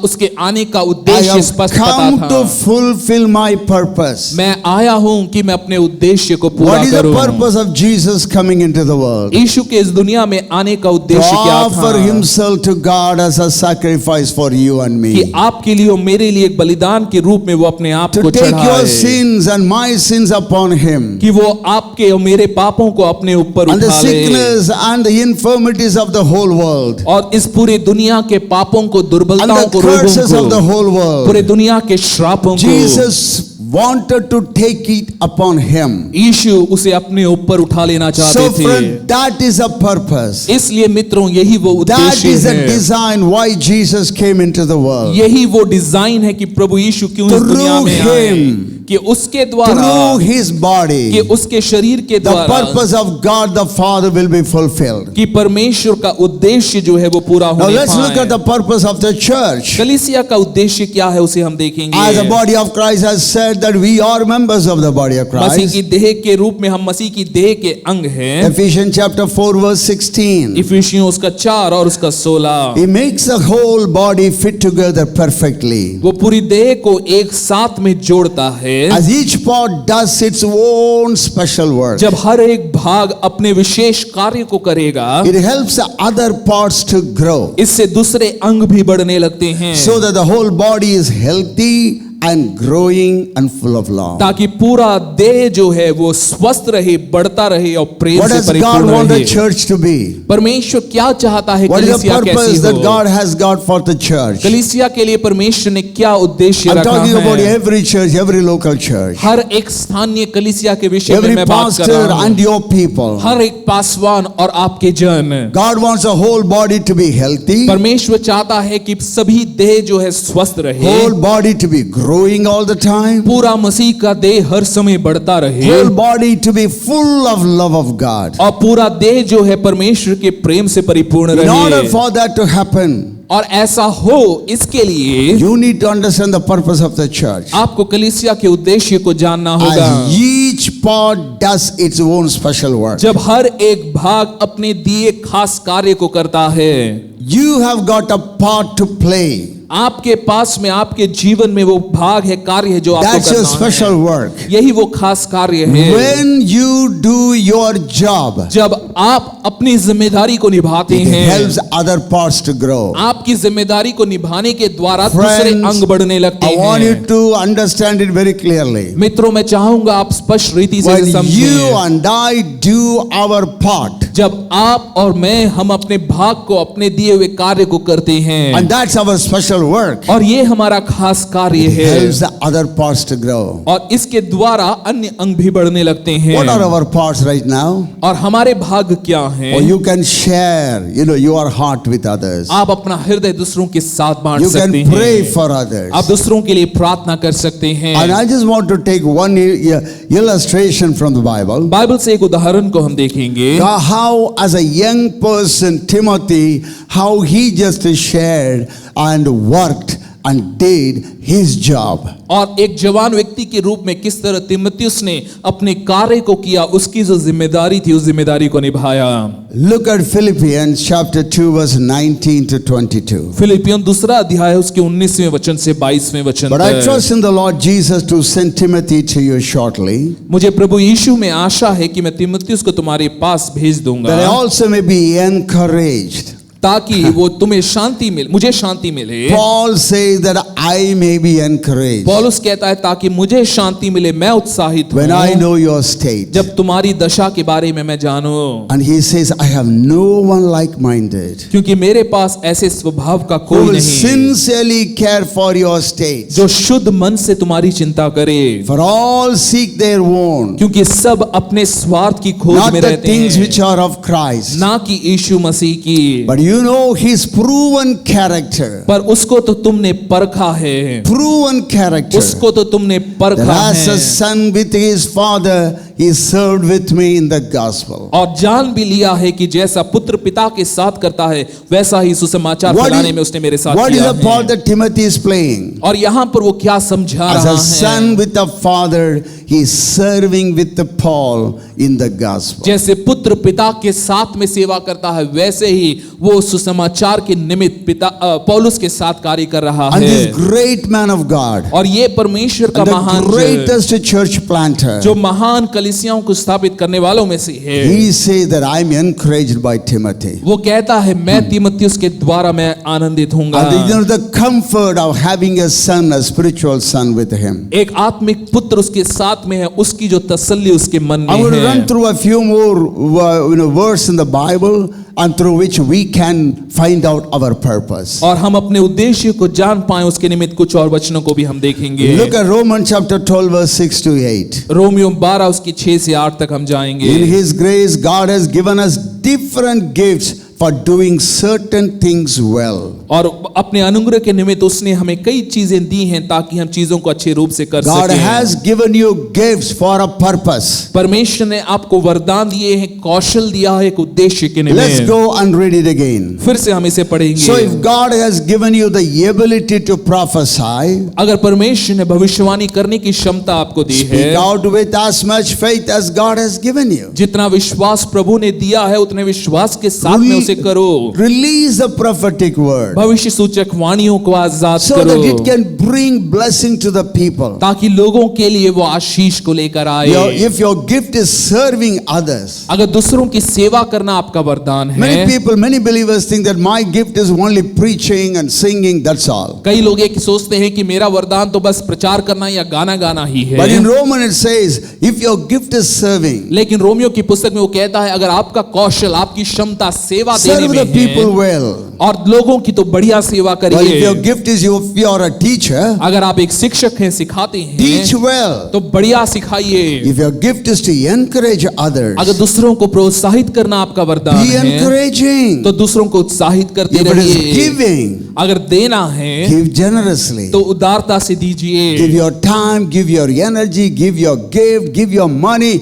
उसके आने का I उद्देश्य have स्पष्ट come पता to था। fulfill my purpose. मैं आया हूं कि मैं अपने उद्देश्य को पूरा What is the करूं। purpose of Jesus coming into the world? यीशु के इस दुनिया में आने का To उद्देश्य क्या offer था? himself to God as a sacrifice for you and कि me. आपके लिए और मेरे लिए एक बलिदान के रूप में वो अपने आप To को take your चढ़ाए, sins and my sins upon him. कि वो आपके और मेरे पापों को अपने ऊपर And the उठा ले, sickness and the infirmities of the whole world. और इस पूरी दुनिया के पापों को, And दुर्बलताओं the को, रोगों curses of the को, whole world. पूरे दुनिया के श्रापों को Jesus wanted to take it upon him. यीशु उसे अपने ऊपर उठा लेना So चाहते थे। friend, that is a purpose. इसलिए मित्रों, यही वो That उद्देश्य is the है, design why Jesus came into the world. यही वो डिजाइन है कि प्रभु यीशु क्यों इस दुनिया में Through आए, him, कि उसके द्वारा, Through his कि body, उसके शरीर के the द्वारा, purpose of God the Father will be fulfilled. कि परमेश्वर का उद्देश्य जो है वो पूरा Now होने let's look at पाए। the purpose of the church. कलीसिया का उद्देश्य क्या है उसे हम देखेंगे। As the body of Christ has said that we are members of the body of मसीह की Christ. देह के रूप में हम मसीह की देह के अंग हैं। Ephesians chapter 4 verse 16. इफिसियों उसका 4 और उसका 16, He makes the whole body fit together perfectly. वो पूरी देह को एक साथ में जोड़ता है। As each part does its own special work. जब हर एक भाग अपने विशेष कार्य को करेगा, It helps the other parts to grow इससे दूसरे अंग भी बढ़ने लगते हैं, so that the whole body is healthy and growing and full of love. ताकि पूरा देह जो है वो स्वस्थ रहे, बढ़ता रहे और प्रेम What से does God परिपूर्ण want the रहे। church to be? परमेश्वर क्या चाहता है What is the कलीसिया purpose कैसी that हो? God has got for the church? कलीसिया के लिए परमेश्वर ने क्या उद्देश्य I'm रखा talking about है? every church, every local church, हर एक स्थानीय कलीसिया के विषय में every मैं बात कर pastor रहा हूँ। and your people. हर एक पासवान और आपके जन, God wants the whole body to be healthy, परमेश्वर चाहता है कि सभी देह जो है स्वस्थ रहे, whole body to be growing all the time, पूरा मसीह का देह हर समय बढ़ता रहे, whole body to be full of love of God. और पूरा देह जो है परमेश्वर के प्रेम से परिपूर्ण In order रहे। for that to happen, और ऐसा हो इसके लिए you need to understand the purpose of the church. आपको कलीसिया के उद्देश्य को जानना होगा। As each part does its own special work. जब हर एक भाग अपने दिए खास कार्य को करता है, You have got a part to play. आपके पास में, आपके जीवन में वो भाग है, कार्य है जो आपको That's your करना special है। work. यही वो खास कार्य है। When you do your job, जब आप अपनी जिम्मेदारी को निभाते it हैं, helps other parts to grow. आपकी जिम्मेदारी को निभाने के द्वारा दूसरे Friends, अंग बढ़ने लगते I want you हैं। to understand it very clearly. मित्रों, मैं चाहूंगा आप स्पष्ट रीति से When you समझें। and I do our part, जब आप और मैं हम अपने भाग को, अपने दिए हुए कार्य को करते हैं, and that's our special work, और ये हमारा खास कार्य it है, helps the other parts to grow. और इसके द्वारा अन्य अंग भी बढ़ने लगते हैं। What are our parts right now? और हमारे भाग क्या हैं? Or you can share, your heart with others. आप अपना हृदय दूसरों के साथ बांट You सकते can pray हैं, for others. आप दूसरों के लिए प्रार्थना कर सकते हैं। And I just want to take one illustration from the Bible. Bible से एक उदाहरण को हम देखेंगे। How as a young person, Timothy, how he just shared and worked and did his job. और एक जवान व्यक्ति के रूप में किस तरह तीमुथियुस ने अपने कार्य को किया, उसकी जो जिम्मेदारी थी उस जिम्मेदारी को निभाया। Look at Philippians chapter 2 verse 19 to 22. Philippian दूसरा अध्याय उसके 19वें वचन से 22वें वचन But I तक। trust in the Lord Jesus to send Timothy to you shortly, मुझे प्रभु यीशु में आशा है कि मैं तीमुथियुस को तुम्हारे पास भेज दूंगा, that I also may be encouraged. ताकि वो तुम्हें शांति मिले, मुझे शांति मिले। Paul says that I may be encouraged पौलुस कहता है ताकि मुझे शांति मिले, मैं उत्साहित when I हूँ know your state. जब तुम्हारी दशा के बारे में मैं जानूं, And he says, I have no one like-minded क्योंकि मेरे पास ऐसे स्वभाव का who कोई will नहीं sincerely care for your state. जो शुद्ध मन से तुम्हारी चिंता करे, For all seek their own, क्योंकि सब अपने स्वार्थ की खोज not में the रहते things which हैं, are of Christ. ना कि यीशु मसीह की। But you know his proven character. पर उसको तो तुमने परखा है, Proven character. उसको तो तुमने That परखा as a है, son with his father, he served with me in the gospel. और जान भी लिया है कि जैसा पुत्र पिता के साथ करता है वैसा ही सुसमाचार What फैलाने में उसने मेरे साथ is किया the part है। that Timothy is playing? और यहाँ पर वो क्या समझा As रहा a son है? with a father, he is serving with the Paul in the gospel. जैसे पुत्र पिता के साथ में सेवा करता है, वैसे ही वो सुसमाचार के निमित्त पौलुस के साथ कार्य कर रहा And है। this great man of God, और ये परमेश्वर का and the महान जन, greatest church planter, जो महान कलीसियाओं को स्थापित करने वालों में से है, he says that I am encouraged by Timothy. वो कहता है मैं तीमुथियुस के द्वारा मैं आनंदित हूँगा। And the comfort of having a son, a spiritual son with him. एक आत्मिक पुत्र उसके साथ में है, उसकी जो तसल्ली उसके मन I'm going में to run है। through a few more verse in the Bible, and through which we can find out our purpose. और हम अपने उद्देश्य को जान पाए उसके निमित्त कुछ और वचनों को भी हम देखेंगे। Look at Romans chapter 12 verse 6 to 8. Romeo 12 उसकी 6 से 8 तक हम जाएंगे। In his grace God has given us different gifts for doing certain things well. और अपने अनुग्रह के निमित्त उसने हमें कई चीजें दी हैं ताकि हम चीजों को अच्छे रूप से कर God सकें। has given you gifts for a purpose. परमेश्वर ने आपको वरदान दिए हैं, कौशल दिया है एक उद्देश्य के Let's निमित्त। go and read it again. फिर से हम इसे पढ़ेंगे। So if God has given you the ability to prophesy, अगर परमेश्वर ने भविष्यवाणी करने की क्षमता आपको दी speak है, out with as much faith as God has given you. जितना विश्वास प्रभु ने दिया है उतने विश्वास के साथ में उसे करो। Release the prophetic word भविष्य सूचक वाणियों को आजाद so that it करो can bring blessing to the people. ताकि लोगों के लिए वो आशीष को लेकर आए। If your gift is serving others, अगर दूसरों की सेवा करना आपका वरदान है, many believers think that my gift is only preaching and singing, that's all. कई लोग ये सोचते हैं कि मेरा वरदान तो बस प्रचार करना या गाना गाना ही है। But in Romans it says, if your gift is serving, लेकिन रोमियो की पुस्तक में वो कहता है अगर आपका कौशल, आपकी क्षमता सेवा देने serve में the people है well. और लोगों की तो बढ़िया सेवा But if करिए। your gift is if you are a teacher, अगर आप एक शिक्षक हैं, सिखाते teach हैं, well. तो बढ़िया सिखाइए। If your gift is to encourage others, अगर दूसरों को प्रोत्साहित करना आपका वरदान be है, encouraging. तो दूसरों को उत्साहित करते If it is रहिए। giving, अगर देना है give generously. तो उदारता से दीजिए। Give your time, give your energy, give your gift, give your money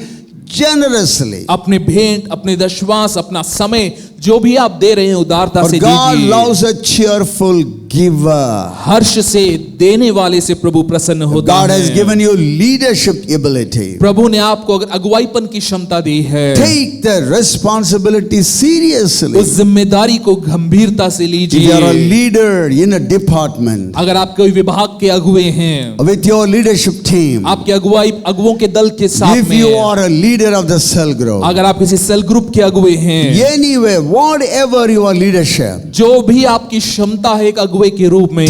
generously. अपने भेंट, अपने दशवांश, अपना समय जो भी आप दे रहे हैं उदारता For से God दीजिए। loves a cheerful giver. हर्ष से देने वाले से प्रभु प्रसन्न होता God has है। given you leadership ability. प्रभु ने आपको अगर अगुवाईपन की क्षमता दी है, Take the responsibility seriously. उस जिम्मेदारी को गंभीरता से If you लीजिए। are a leader in a department अगर आप कोई विभाग के अगुवे हैं, with your leadership team, आपके अगुवों के दल के साथ if में, you are a leader of the cell group, अगर आप किसी सेल ग्रुप के अगुवे हैं, anyway, whatever your leadership, जो भी आपकी क्षमता है एक अगुवे के रूप में,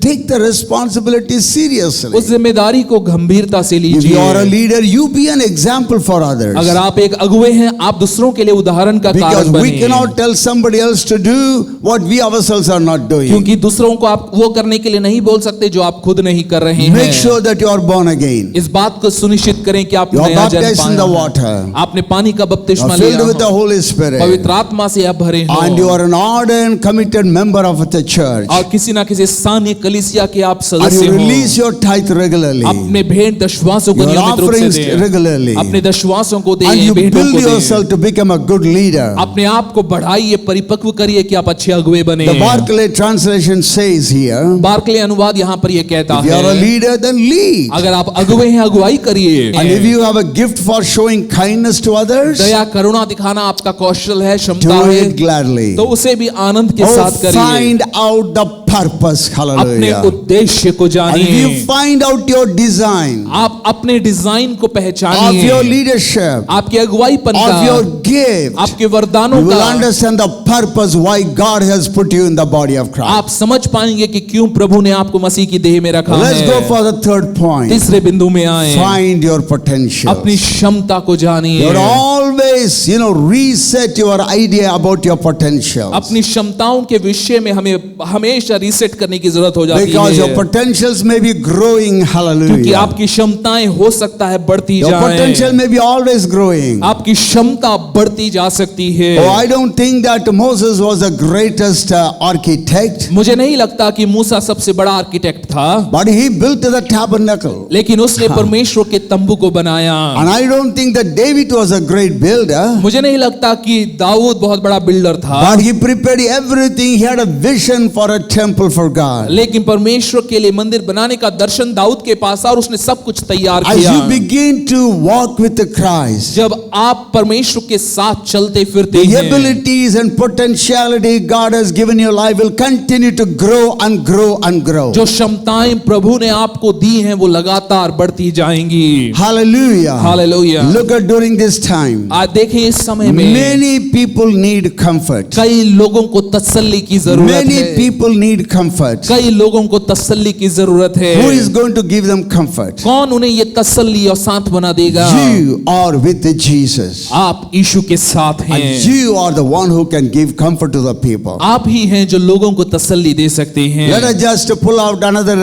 take the responsibility seriously. उस जिम्मेदारी को गंभीरता से If you are a लीजिए। leader, you be an example for others. अगर आप एक अगुवे हैं, आप दूसरों के लिए उदाहरण का Because कारण we बनिए। cannot tell somebody else to do what we ourselves are not doing. क्योंकि दूसरों को आप वो करने के लिए नहीं बोल सकते जो आप खुद नहीं कर रहे Make हैं। sure that you are born again. इस बात को सुनिश्चित करें कि आप You are नया जन्म baptized in the पाए water. हैं। आपने पानी का You बपतिस्मा are लिया filled with the हो, Holy Spirit. पवित्र आत्मा से आप भरे हो, And you are an ardent, committed member of the church. और किसी ना किसी स्थानीय कलीसिया के आप And सदस्य you हो। release your tithe regularly. अपने भेंट दशवासों को Your नियमित रूप से offerings दें, regularly. अपने दशवासों को दें, And you भेंटों build को दें। yourself to become a good leader. अपने आप को बढ़ाइए, परिपक्व करिए कि आप अच्छे अगुवे बने। The Barclay translation says here, Barclay अनुवाद यहाँ पर ये कहता if you are a है, leader, then lead. अगर आप अगुवे हैं अगुवाई करिए। And if you have a gift for showing kindness to others, दया करुणा दिखाना आपका कौशल है, क्षमता do है, it gladly. तो उसे भी आनंद के Oh, साथ करिए। find out the purpose. अपने Hallelujah. उद्देश्य को And if जानिए। you find out your design आप अपने डिजाइन को of your पहचानिए, leadership, आपके अगुवाईपन of का, your gift, आपके वरदानों you will का, understand the purpose why God has put you in the body of Christ. आप समझ पाएंगे कि क्यों प्रभु ने आपको मसीह की देह में रखा Let's go है। for the third point. तीसरे बिंदु में आए, Find your potential. अपनी क्षमता को You जानिए। would always, reset your idea about your potential. अपनी क्षमताओं के विषय में हमें हमेशा रीसेट करने की जरूरत हो जाती Because your है, potentials may be growing. क्योंकि Hallelujah. आपकी क्षमताएं हो सकता है बढ़ती Your potential जाएं, may be always growing. आपकी क्षमता बढ़ती जा सकती है। Oh, I don't think that Moses was the greatest architect, मुझे नहीं लगता कि मूसा सबसे बड़ा आर्किटेक्ट था, but he built the tabernacle. लेकिन उसने परमेश्वर के तंबू को बनाया। And I don't think that David was a great builder, मुझे नहीं लगता कि दाऊद बहुत बड़ा बिल्डर था, but he prepared everything. He had a vision for a temple for God. लेकिन परमेश्वर के लिए मंदिर बनाने का दर्शन दाऊद के पास था और उसने सब कुछ तैयार As किया। you begin to walk with the Christ, जब आप परमेश्वर के साथ चलते फिरते the हैं, abilities and potentiality God has given your life will continue to grow and grow and grow. जो क्षमताएं प्रभु ने आपको दी हैं वो लगातार बढ़ती जाएंगी। Hallelujah. Hallelujah. Look at during this time, आज देखें इस समय में many people need comfort. कई लोगों को तसल्ली की जरूरत Many है, people need comfort. कई लोगों को तसल्ली की जरूरत है। Who is going to give them comfort? कौन उन्हें ये तसल्ली और सांत्वना देगा? You are with Jesus. आप यीशु के साथ And हैं, you are the one who can give comfort to the people. आप ही हैं जो लोगों को तसल्ली दे सकते हैं। Let us just pull out another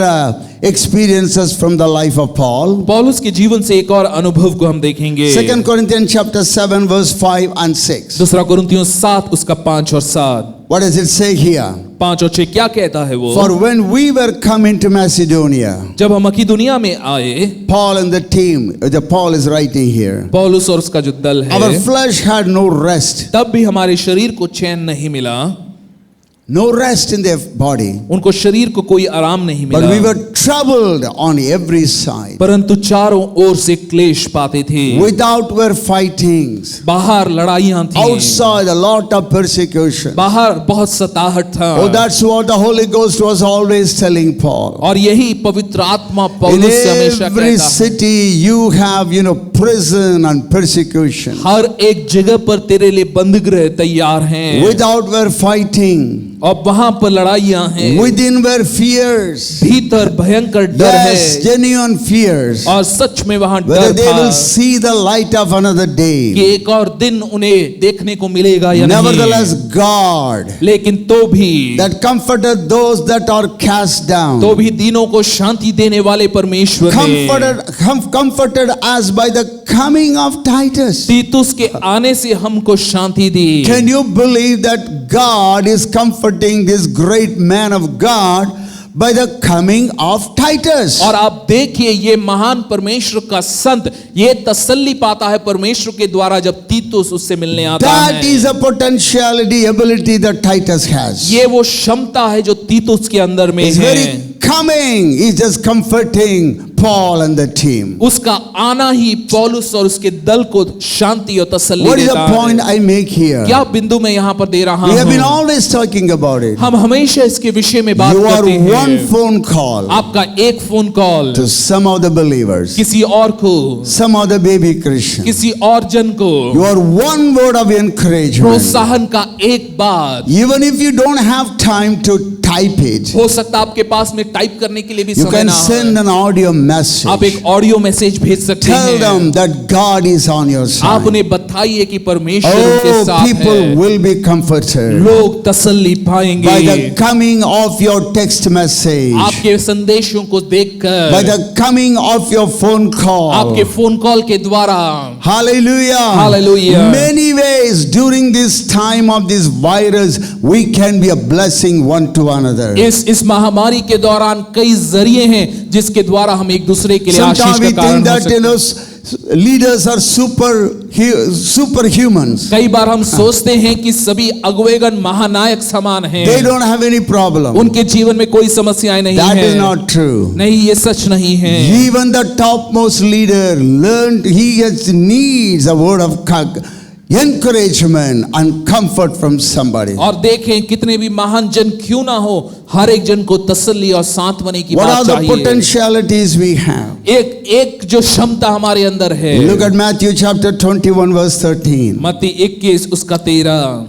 experiences from the life of Paul. पौलुस के जीवन से एक और अनुभव को हम देखेंगे। 2 Corinthians chapter 7 verse 5 and 6. दूसरा कुरिन्थियों 7 उसका 5 और 7। What does it say here? 5 और 6 क्या कहता है वो? For when we were coming to Macedonia, जब हम मकिदुनिया में आए, Paul and the team, Paul is writing here, पौलुस और उसका जो दल our है, flesh had no rest. तब भी हमारे शरीर को चैन नहीं मिला, No rest in their body. उनको शरीर को कोई आराम नहीं But we मिला, were troubled on every side. परंतु चारों ओर से क्लेश पाते थे। Without were fightings. बाहर लड़ाइयां थी, Outside a lot of persecution. बाहर बहुत सताहट था। Oh, that's what the Holy Ghost was always telling Paul. और यही पवित्र आत्मा In पौलुस से हमेशा every कहता है, city you have, prison and persecution. हर एक जगह पर तेरे लिए बंदीगृह तैयार हैं, Without were fighting. और वहां पर लड़ाइयां हैं, Within were fears. भीतर भयंकर डर Yes, है, genuine fears. और सच में वहां Whether डर they will था see the light of another कि day. एक और दिन उन्हें देखने को मिलेगा या Nevertheless, नहीं, God लेकिन तो भी that comforted those that are cast down. तो भी दीनों को शांति देने वाले परमेश्वर ने Comforted us by the coming of Titus. तीतुस के आने से हमको शांति दी। Can you believe that God is comforting this great man of God by the coming of Titus. और आप देखिए ये महान परमेश्वर का संत ये तसल्ली पाता है परमेश्वर के द्वारा जब तीतुस उससे मिलने आता That है। is a potentiality, ability that Titus has. ये वो क्षमता है जो तीतुस के अंदर में He's है। very coming. He's just comforting Paul and the team. उसका आना ही पौलुस और उसके दल को शांति और तसल्ली What is देता the point है। I make here? क्या बिंदु मैं यहाँ पर दे रहा We have been हूँ? always talking about it. हम हमेशा इसके विषय में बात You are करते one हैं। phone call आपका एक phone call to some of the believers, किसी और को, some of the baby Christians. किसी और जन को You are one word of encouragement. प्रोत्साहन का एक बात। Even if you don't have time to type it, हो सकता है आपके पास में टाइप करने के लिए भी you समय can ना send हो। an audio आप message. एक ऑडियो मैसेज भेज सकते Tell them हैं। that God is on your आप side. उन्हें बताइए कि परमेश्वर उनके Oh, साथ people है। will be comforted लोग तसल्ली by पाएंगे the coming of your text message, आपके संदेशों को by देखकर, the coming of your phone call. आपके फोन कॉल के द्वारा। Hallelujah. Hallelujah. Many ways during this time of this virus, we can be a blessing one to another. इस महामारी के दौरान कई जरिए हैं जिसके द्वारा हम एक दूसरे के लिए आशीष Sometimes we का कारण think हो that सकते हैं। leaders are superhumans. कई बार हम सोचते हैं कि सभी अगुवेगण महानायक समान हैं। They don't have any problem. उनके जीवन में कोई समस्याएं नहीं That is है। not true. नहीं, ये सच नहीं है। Even the topmost leader learned needs a word of encouragement and comfort from somebody. और देखें कितने भी महान जन क्यों ना हो, हर एक जन को तसल्ली और सांत्वना की What बात are the चाहिए। potentialities we have? एक जो क्षमता हमारे अंदर है। Look at Matthew chapter 21 verse 13. मत्ती 21 उसका 13।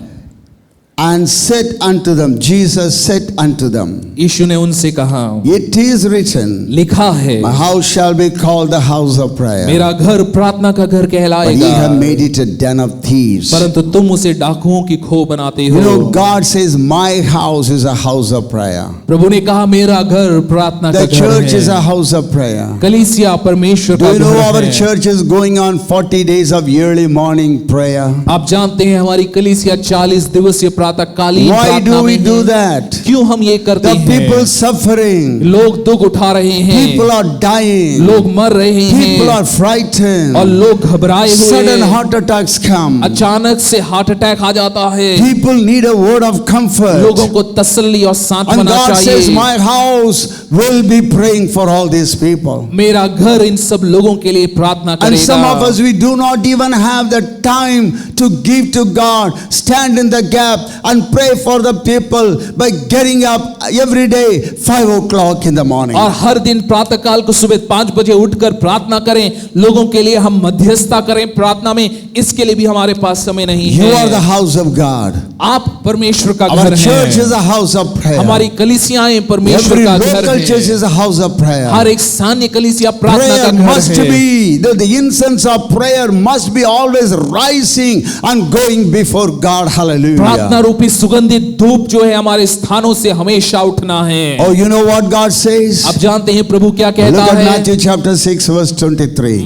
And said unto them, Jesus said unto them, यीशु ने उनसे कहा, it is written, लिखा है, my house shall be called the house of prayer, मेरा घर प्रार्थना का घर but ye कहलाएगा, have made it a den of thieves. परंतु तुम उसे डाकुओं की खो बनाते You हो। know, God says, my house is a house of prayer. प्रभु ने कहा मेरा घर प्रार्थना का The घर church is है। a house of prayer. कलीसिया परमेश्वर Do का you know घर our है। church is going on 40 days of yearly morning prayer? आप जानते हैं हमारी कलीसिया 40 दिवसीय प्रातःकालीन Why प्रार्थना do we में do है। that? क्यों हम ये करते The people हैं? suffering, लोग दुख उठा रहे हैं, people are dying, लोग मर रहे people हैं are frightened, और लोग घबराए हुए sudden हैं। heart attacks come. अचानक से हार्ट अटैक आ जाता है। People need a word of comfort. लोगों को तसल्ली और And सांत्वना God says, चाहिए। my house will be praying for all these people. मेरा घर इन सब लोगों के लिए प्रार्थना And some of करेगा। us, we do not even have the time to give to God, stand in the gap and pray for the people by getting up every day 5 o'clock in the morning. और हर दिन प्रातःकाल को सुबह 5 बजे उठकर प्रार्थना करें, लोगों के लिए हम मध्यस्थता करें प्रार्थना में, इसके लिए भी हमारे पास समय नहीं You are the है। house of God. आप परमेश्वर का Our घर church is हैं। a house of prayer. हमारी कलिसियाएं परमेश्वर Every का घर local church है। is a house of prayer. हर एक स्थानीय कलिसिया प्रार्थना का Prayer घर must है। be, the incense of prayer must be always rising and going before God. प्रार्थना Hallelujah. रूपी सुगंधित धूप जो है हमारे स्थानों से हमेशा उठना है। Oh, you know what God says? आप जानते हैं प्रभु क्या कहता Look at है? Matthew chapter 6 verse 23.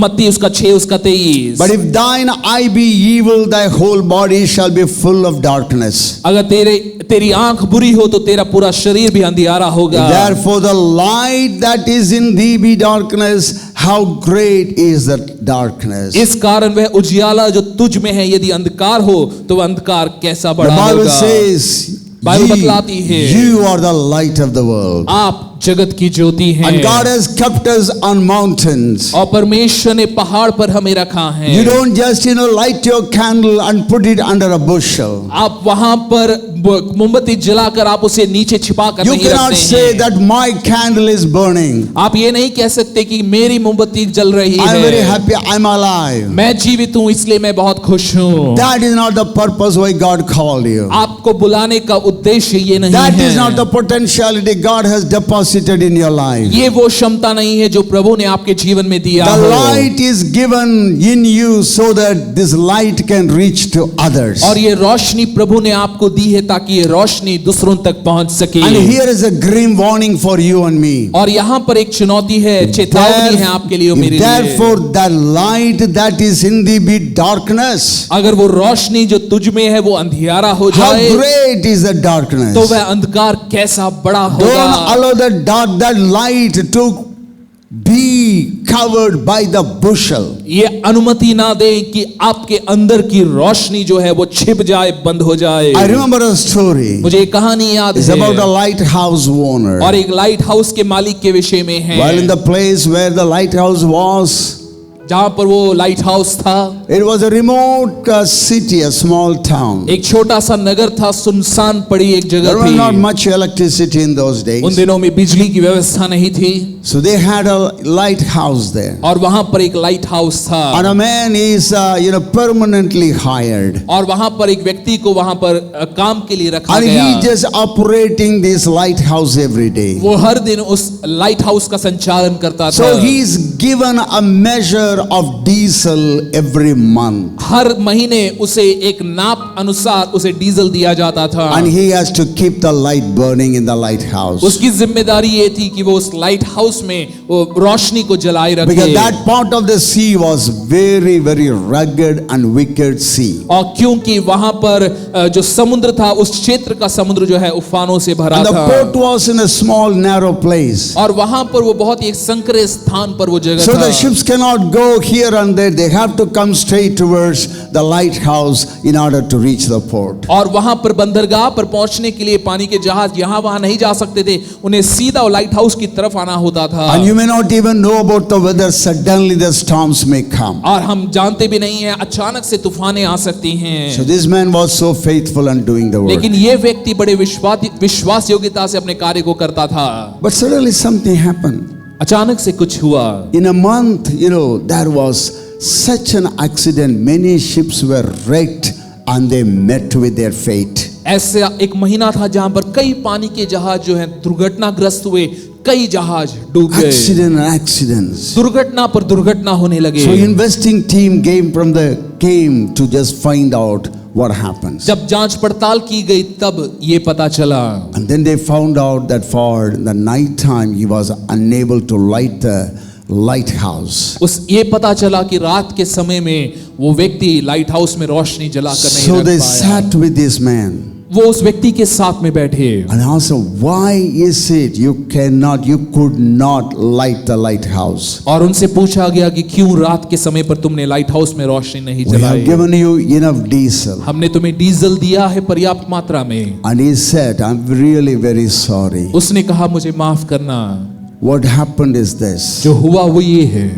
मत्ती उसका 6 उसका 23। But if thine eye be evil, thy whole body shall be full of darkness. अगर तेरी आंख बुरी हो तो तेरा पूरा शरीर भी अंधियारा होगा। Therefore the light that is in thee be darkness, how great is the darkness. इस कारण वह उजियाला जो तुझ में है यदि अंधकार हो तो वह अंधकार कैसा The बड़ा Bible होगा। says, बाइबल बतलाती है, you are the light of the world. आप जगत की ज्योति हैं। And God has kept us on mountains. और परमेश्वर ने पहाड़ पर हमें रखा है। You don't just, light your candle and put it under a bushel. आप वहां पर मोमबत्ती जलाकर आप उसे नीचे छिपा कर You नहीं cannot रखते say हैं। that my candle is burning. आप ये नहीं कह सकते कि मेरी मोमबत्ती जल रही I'm very है, happy, I'm alive. मैं जीवित हूँ इसलिए मैं बहुत खुश हूँ। That is not the purpose why God called you. आपको बुलाने का उद्देश्य ये नहीं That है। is not the potentiality God has deposited deposited in your life. ये वो क्षमता नहीं है जो प्रभु ने आपके जीवन में दिया The हो। light is given in you so that this light can reach to others. और ये रोशनी प्रभु ने आपको दी है ताकि ये रोशनी दूसरों तक पहुंच सके। And here is a grim warning for you and me. और यहाँ पर एक चुनौती है, चेतावनी है आपके लिए और मेरे लिए। Therefore, the light that is in thee be darkness. अगर वो रोशनी जो तुझ में है वो अंधियारा हो How जाए, great is the darkness? तो वह अंधकार कैसा बड़ा Don't होगा। allow that light to be covered by the bushel. ये अनुमति ना दे कि आपके अंदर की रोशनी जो है वो छिप जाए, बंद हो जाए। I remember a story. मुझे एक कहानी याद It's about a है lighthouse owner. और एक लाइट हाउस के मालिक के विषय में है। While in the place where the lighthouse was, जहां पर वो लाइट हाउस था, it was a remote city, a small town. एक छोटा सा नगर था, सुनसान पड़ी एक There जगह was not थी। much electricity in those उन days. दिनों में बिजली की व्यवस्था नहीं थी So they had a lighthouse there. और वहां पर एक लाइट हाउस था And a man is, permanently hired. और वहां पर एक व्यक्ति को वहां पर काम के लिए रखा And गया। he just operating this lighthouse every day. वो हर दिन उस लाइट हाउस का संचालन करता था। So he is given a measure of diesel every month. हर महीने उसे एक नाप अनुसार उसे डीजल दिया जाता था। And he has to keep the light burning in the lighthouse. उसकी जिम्मेदारी ये थी कि वो उस लाइट हाउस में वो रोशनी को जलाए रखे। Because that part of the sea was very, very rugged and wicked sea. और क्योंकि वहां पर जो समुद्र था, उस क्षेत्र का समुद्र जो है उफानों से भरा And the था। port was in a small, narrow place. और वहां पर वो बहुत ही एक संकरे स्थान पर वो जगह So था। the ships cannot go here and there. They have to come straight towards the lighthouse in order to reach the port. और वहां पर बंदरगाह पर पहुंचने के लिए पानी के जहाज यहाँ वहां नहीं जा सकते थे, उन्हें सीधा लाइट हाउस की तरफ आना होता था। And you may not even know about the weather. Suddenly the storms may come. और हम जानते भी नहीं हैं, अचानक से तूफानें आ सकती हैं। So this man was so faithful and doing the work. लेकिन ये व्यक्ति बड़े विश्वास योग्यता से अपने कार्य को करता था। But suddenly something happened. अचानक से कुछ हुआ। In a month, there was such an accident. Many ships were wrecked and they met with their fate. ऐसा एक महीना था जहां पर कई पानी के जहाज जो हैं दुर्घटनाग्रस्त हुए, कई जहाज डूब गए। Accident and accidents. दुर्घटना पर दुर्घटना होने लगे। So investing team came to just find out what happens. जब जांच पड़ताल की गई तब ये पता चला। And then they found out that for the night time he was unable to light the lighthouse. उस ये पता चला कि रात के समय में वो व्यक्ति लाइट हाउस में रोशनी जलाकर नहीं So रख they पाया। sat with this man वो उस व्यक्ति के साथ में बैठे and asked him, why is it you could not light the lighthouse? और उनसे पूछा गया कि क्यों रात के समय पर तुमने लाइट हाउस में रोशनी नहीं We have जलाई। given you enough diesel. हमने तुम्हें डीजल दिया है पर्याप्त मात्रा में। And he said, I'm really very sorry. उसने कहा मुझे माफ करना। What happened is this. जो हुआ वो ये है,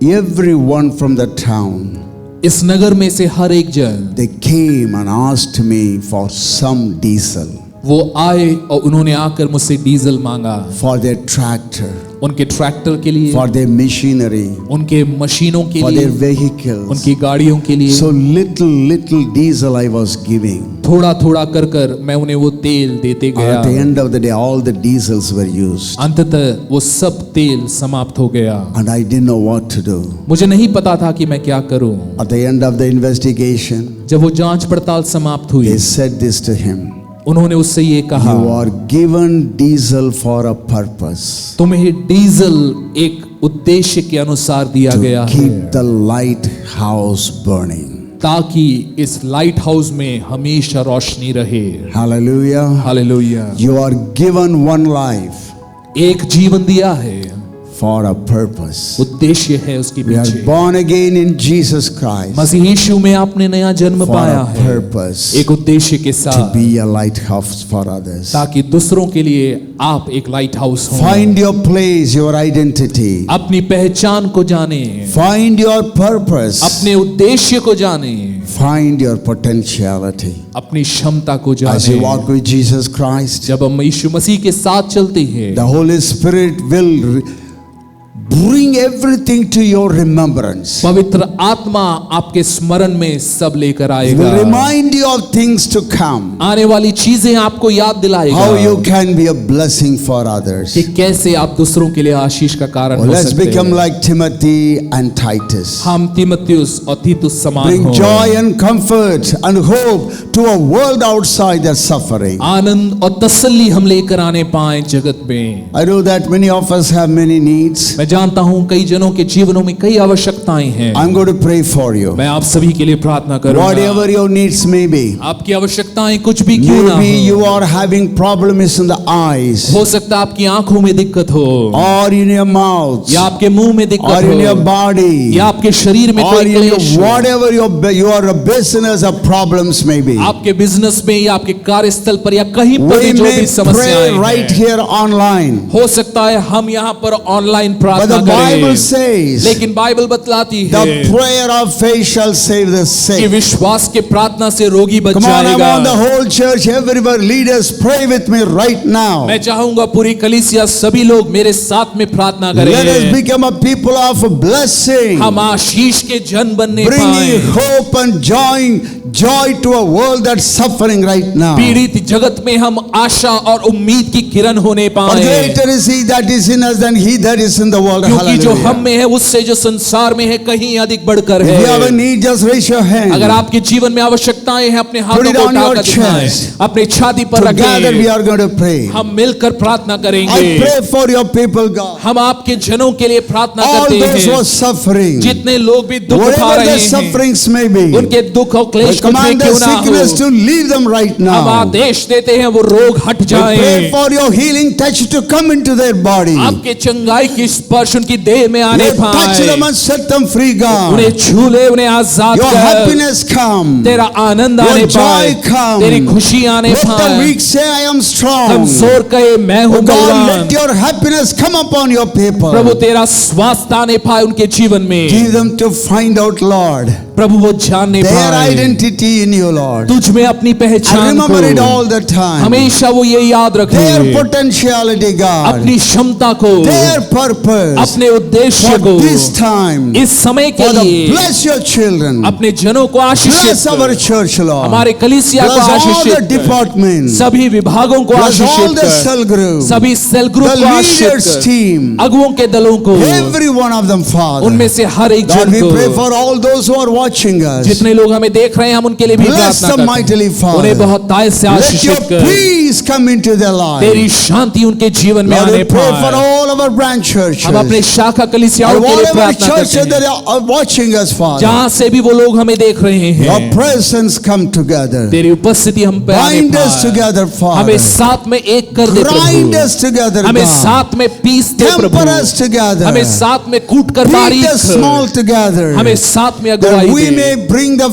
Everyone from the town, इस नगर में से हर एक जन they came and asked me for some diesel वो आए और उन्होंने आकर मुझसे डीजल मांगा for their tractor, उनके ट्रैक्टर के लिए, for their machinery, उनके मशीनों के for their लिए, vehicles. उनकी गाड़ियों के लिए। So little diesel I was giving. थोड़ा थोड़ा कर कर मैं उन्हें वो तेल देते गया। At the end of the day, all the diesels were used. अंततः वो सब तेल समाप्त हो गया। And I didn't know what to do. मुझे नहीं पता था कि मैं क्या करूं। At the end of the investigation, जब वो जांच पड़ताल समाप्त हुई, they said this to him. उन्होंने उससे ये कहा, You are given diesel for a purpose. तुम्हें डीजल एक उद्देश्य के अनुसार दिया गया To है, keep the lighthouse burning. ताकि इस लाइट हाउस में हमेशा रोशनी रहे। Hallelujah. Hallelujah. You are given one life एक जीवन दिया है, for a purpose. उद्देश्य है उसके We are पीछे। born again in Jesus Christ मसीह यीशु में आपने नया जन्म for पाया a है, purpose एक उद्देश्य के to साथ, be a lighthouse for others. ताकि दूसरों के लिए आप एक लाइट हाउस हो। Find your place, your identity. अपनी पहचान को जाने, Find your purpose. अपने उद्देश्य को जाने, Find your potentiality. अपनी क्षमता को As you walk जाने। with Jesus Christ, जब हम यीशु मसीह के साथ चलते हैं, the Holy Spirit will bring everything to your remembrance. पवित्र आत्मा आपके स्मरण में सब लेकर He आएगा, will remind you of things to come. आने वाली चीजें आपको याद दिलाएगा How you can be a blessing for others. कि कैसे आप दूसरों के लिए आशीष का कारण Oh, हो let's सकते become हैं। like Timothy and Titus. हम तीमुथियुस और तीतुस समान Bring हो, joy and comfort and hope to a world outside their suffering. आनंद और तसल्ली हम लेकर आने पाए जगत में। I know that many of us have many needs. मैं जानता हूँ कई जनों के जीवनों में कई आवश्यकताएं हैं। I'm going to pray for you. मैं आप सभी के लिए प्रार्थना करूंगा। Whatever your needs may be. आपकी आवश्यकताएं कुछ भी क्यों ना Maybe हो, you are having problems in the eyes, हो सकता है आपकी आंखों में दिक्कत हो, or in your mouth, या आपके मुंह में or दिक्कत in your हो, body, या आपके शरीर में or कोई in your क्लेश हो, whatever your business or problems may be. आपके बिजनेस में या आपके कार्यस्थल पर या कहीं पर We भी जो may भी समस्याएं pray right हैं, here online. हो सकता है हम यहाँ पर ऑनलाइन But प्रार्थना the Bible करें, says, लेकिन बाइबल बतलाती the है prayer of faith shall save the कि sick. विश्वास के प्रार्थना से रोगी बच Come on, I जाएगा। want the whole church, everywhere, leaders, pray with me right now. मैं चाहूंगा पूरी कलीसिया सभी लोग मेरे साथ में प्रार्थना Let us करें, become a people of blessing, हम आशीष के जन बनने bringing पाए, hope and joy to a world that's suffering right now. पीड़ित जगत में हम आशा और उम्मीद की किरण होने For पाए, greater is he that is in us than he that is in the world. क्योंकि जो हम Hallelujah. में है उससे जो संसार में है कहीं अधिक बढ़कर If you have a है। need, just raise your hand. अगर आपके जीवन में आवश्यकताएं हैं अपने Put हाथों it को on your उठाकर दिखाएं, chest. अपने छाती पर Together we रखें, are going to pray. हम मिलकर प्रार्थना I करेंगे। pray for your people, God. हम आपके जनों के लिए प्रार्थना All करते those who हैं, are suffering, जितने लोग भी दुख उठा whatever रहे their हैं, sufferings may be, उनके दुख और I क्लेश कुछ भी command the क्यों ना sickness हो, to leave them right हम now. आदेश देते हैं वो रोग हट I जाएं। pray for your healing touch to come into their body. आपके चंगाई की स्पर्श उनकी देह में आने Lord, touch them पाए, and set them free, उन्हें God. छू ले, उन्हें आजाद Your कर, happiness come. तेरा आनंद आने Your पाए, joy come. तेरी खुशी आने Let the पाए, weak say, I am strong. कमजोर कहे मैं हूँ Oh God, बलवान। let your happiness come upon your people. प्रभु तेरा स्वास्थ्य आने पाए उनके जीवन में, Give them to find out, Lord, प्रभु वो जानने their पाए identity in you, Lord. तुझ में अपनी And पहचान remember it को, all the time. हमेशा वो ये याद Their रखे potentiality, God. अपनी क्षमता को, Their purpose. अपने उद्देश्य For को this time. इस समय के Father, लिए bless your children. अपने जनों को आशीषित Bless our कर, church, Lord. हमारे कलीसिया को Bless all आशीषित the कर, departments. सभी विभागों को Bless all आशीषित the कर, cell group. सभी सेल ग्रुप The को आशीषित leaders कर, team. अगुओं के दलों को, Every one of them, Father. उनमें से हर एक God, जन we pray को, for all those who are watching us. जितने लोग हमें देख रहे हैं हम उनके लिए भी Bless प्रार्थना them करते mightily, हैं, Father. उन्हें बहुत ताय से Let आशीषित your कर, peace come into their lives. तेरी शांति उनके जीवन में Lord, आने we pray for पाए। all of our branch churches. हम अपने शाखा कलीसियाओं And के लिए whatever प्रार्थना churches करते that हैं, are watching us, Father. जहां से भी वो लोग हमें देख रहे हैं, Your presence come together. तेरी उपस्थिति हम पे आने Bind us पाए, together, Father. हमें साथ में एक कर दे Grind प्रभु, us together, हमें God. साथ में पीस दे Temper प्रभु, us together. हमें साथ में कूट कर Beat बारीक us small कर, together. हमें साथ में That अगुवाई we they, may bring the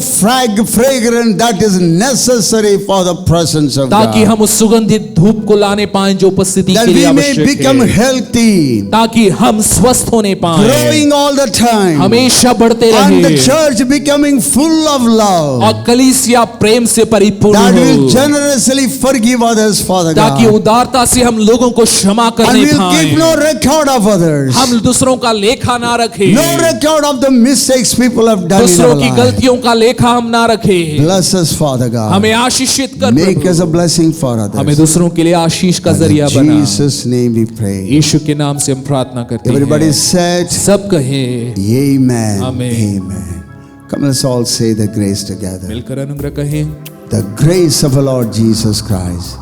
fragrance that is necessary for the presence of ताकि God. हम उस सुगंधित धूप को लाने पाएं जो उपस्थिति That के लिए we may आवश्यक become है, healthy, ताकि हम स्वस्थ होने पाएं, growing all the time, हमेशा बढ़ते and the रहे, church becoming full of love, और कलीसिया प्रेम से परिपूर्ण that will हो, generously forgive others, Father ताकि God. उदारता से हम लोगों को क्षमा And करने we'll keep पाएं, no record of others. हम दूसरों का लेखा ना रखें, No record of the mistakes people have done in our दूसरों की life. गलतियों का लेखा हम ना रखें, Bless us, Father God. हमें आशीषित कर Make us Prabhu, a blessing for हमें others. दूसरों के लिए आशीष का In जरिया बना, Jesus' name we pray. यीशु के नाम से हम प्रार्थना करते Everybody हैं, said, सब कहें Amen. Amen. Amen. Come, let's all say the grace together. मिलकर अनुग्रह कहें, The grace of our Lord Jesus Christ,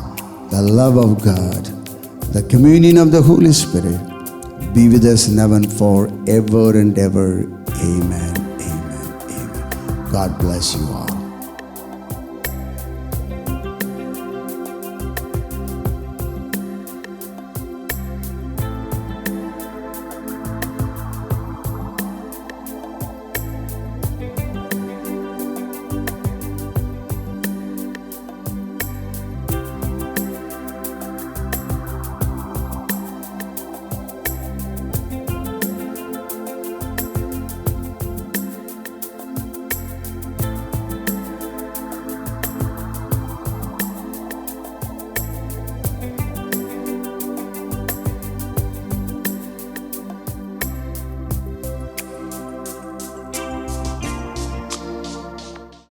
the love of God, the communion of the Holy Spirit be with us now and forever and ever. Amen. Amen. Amen. God bless you all.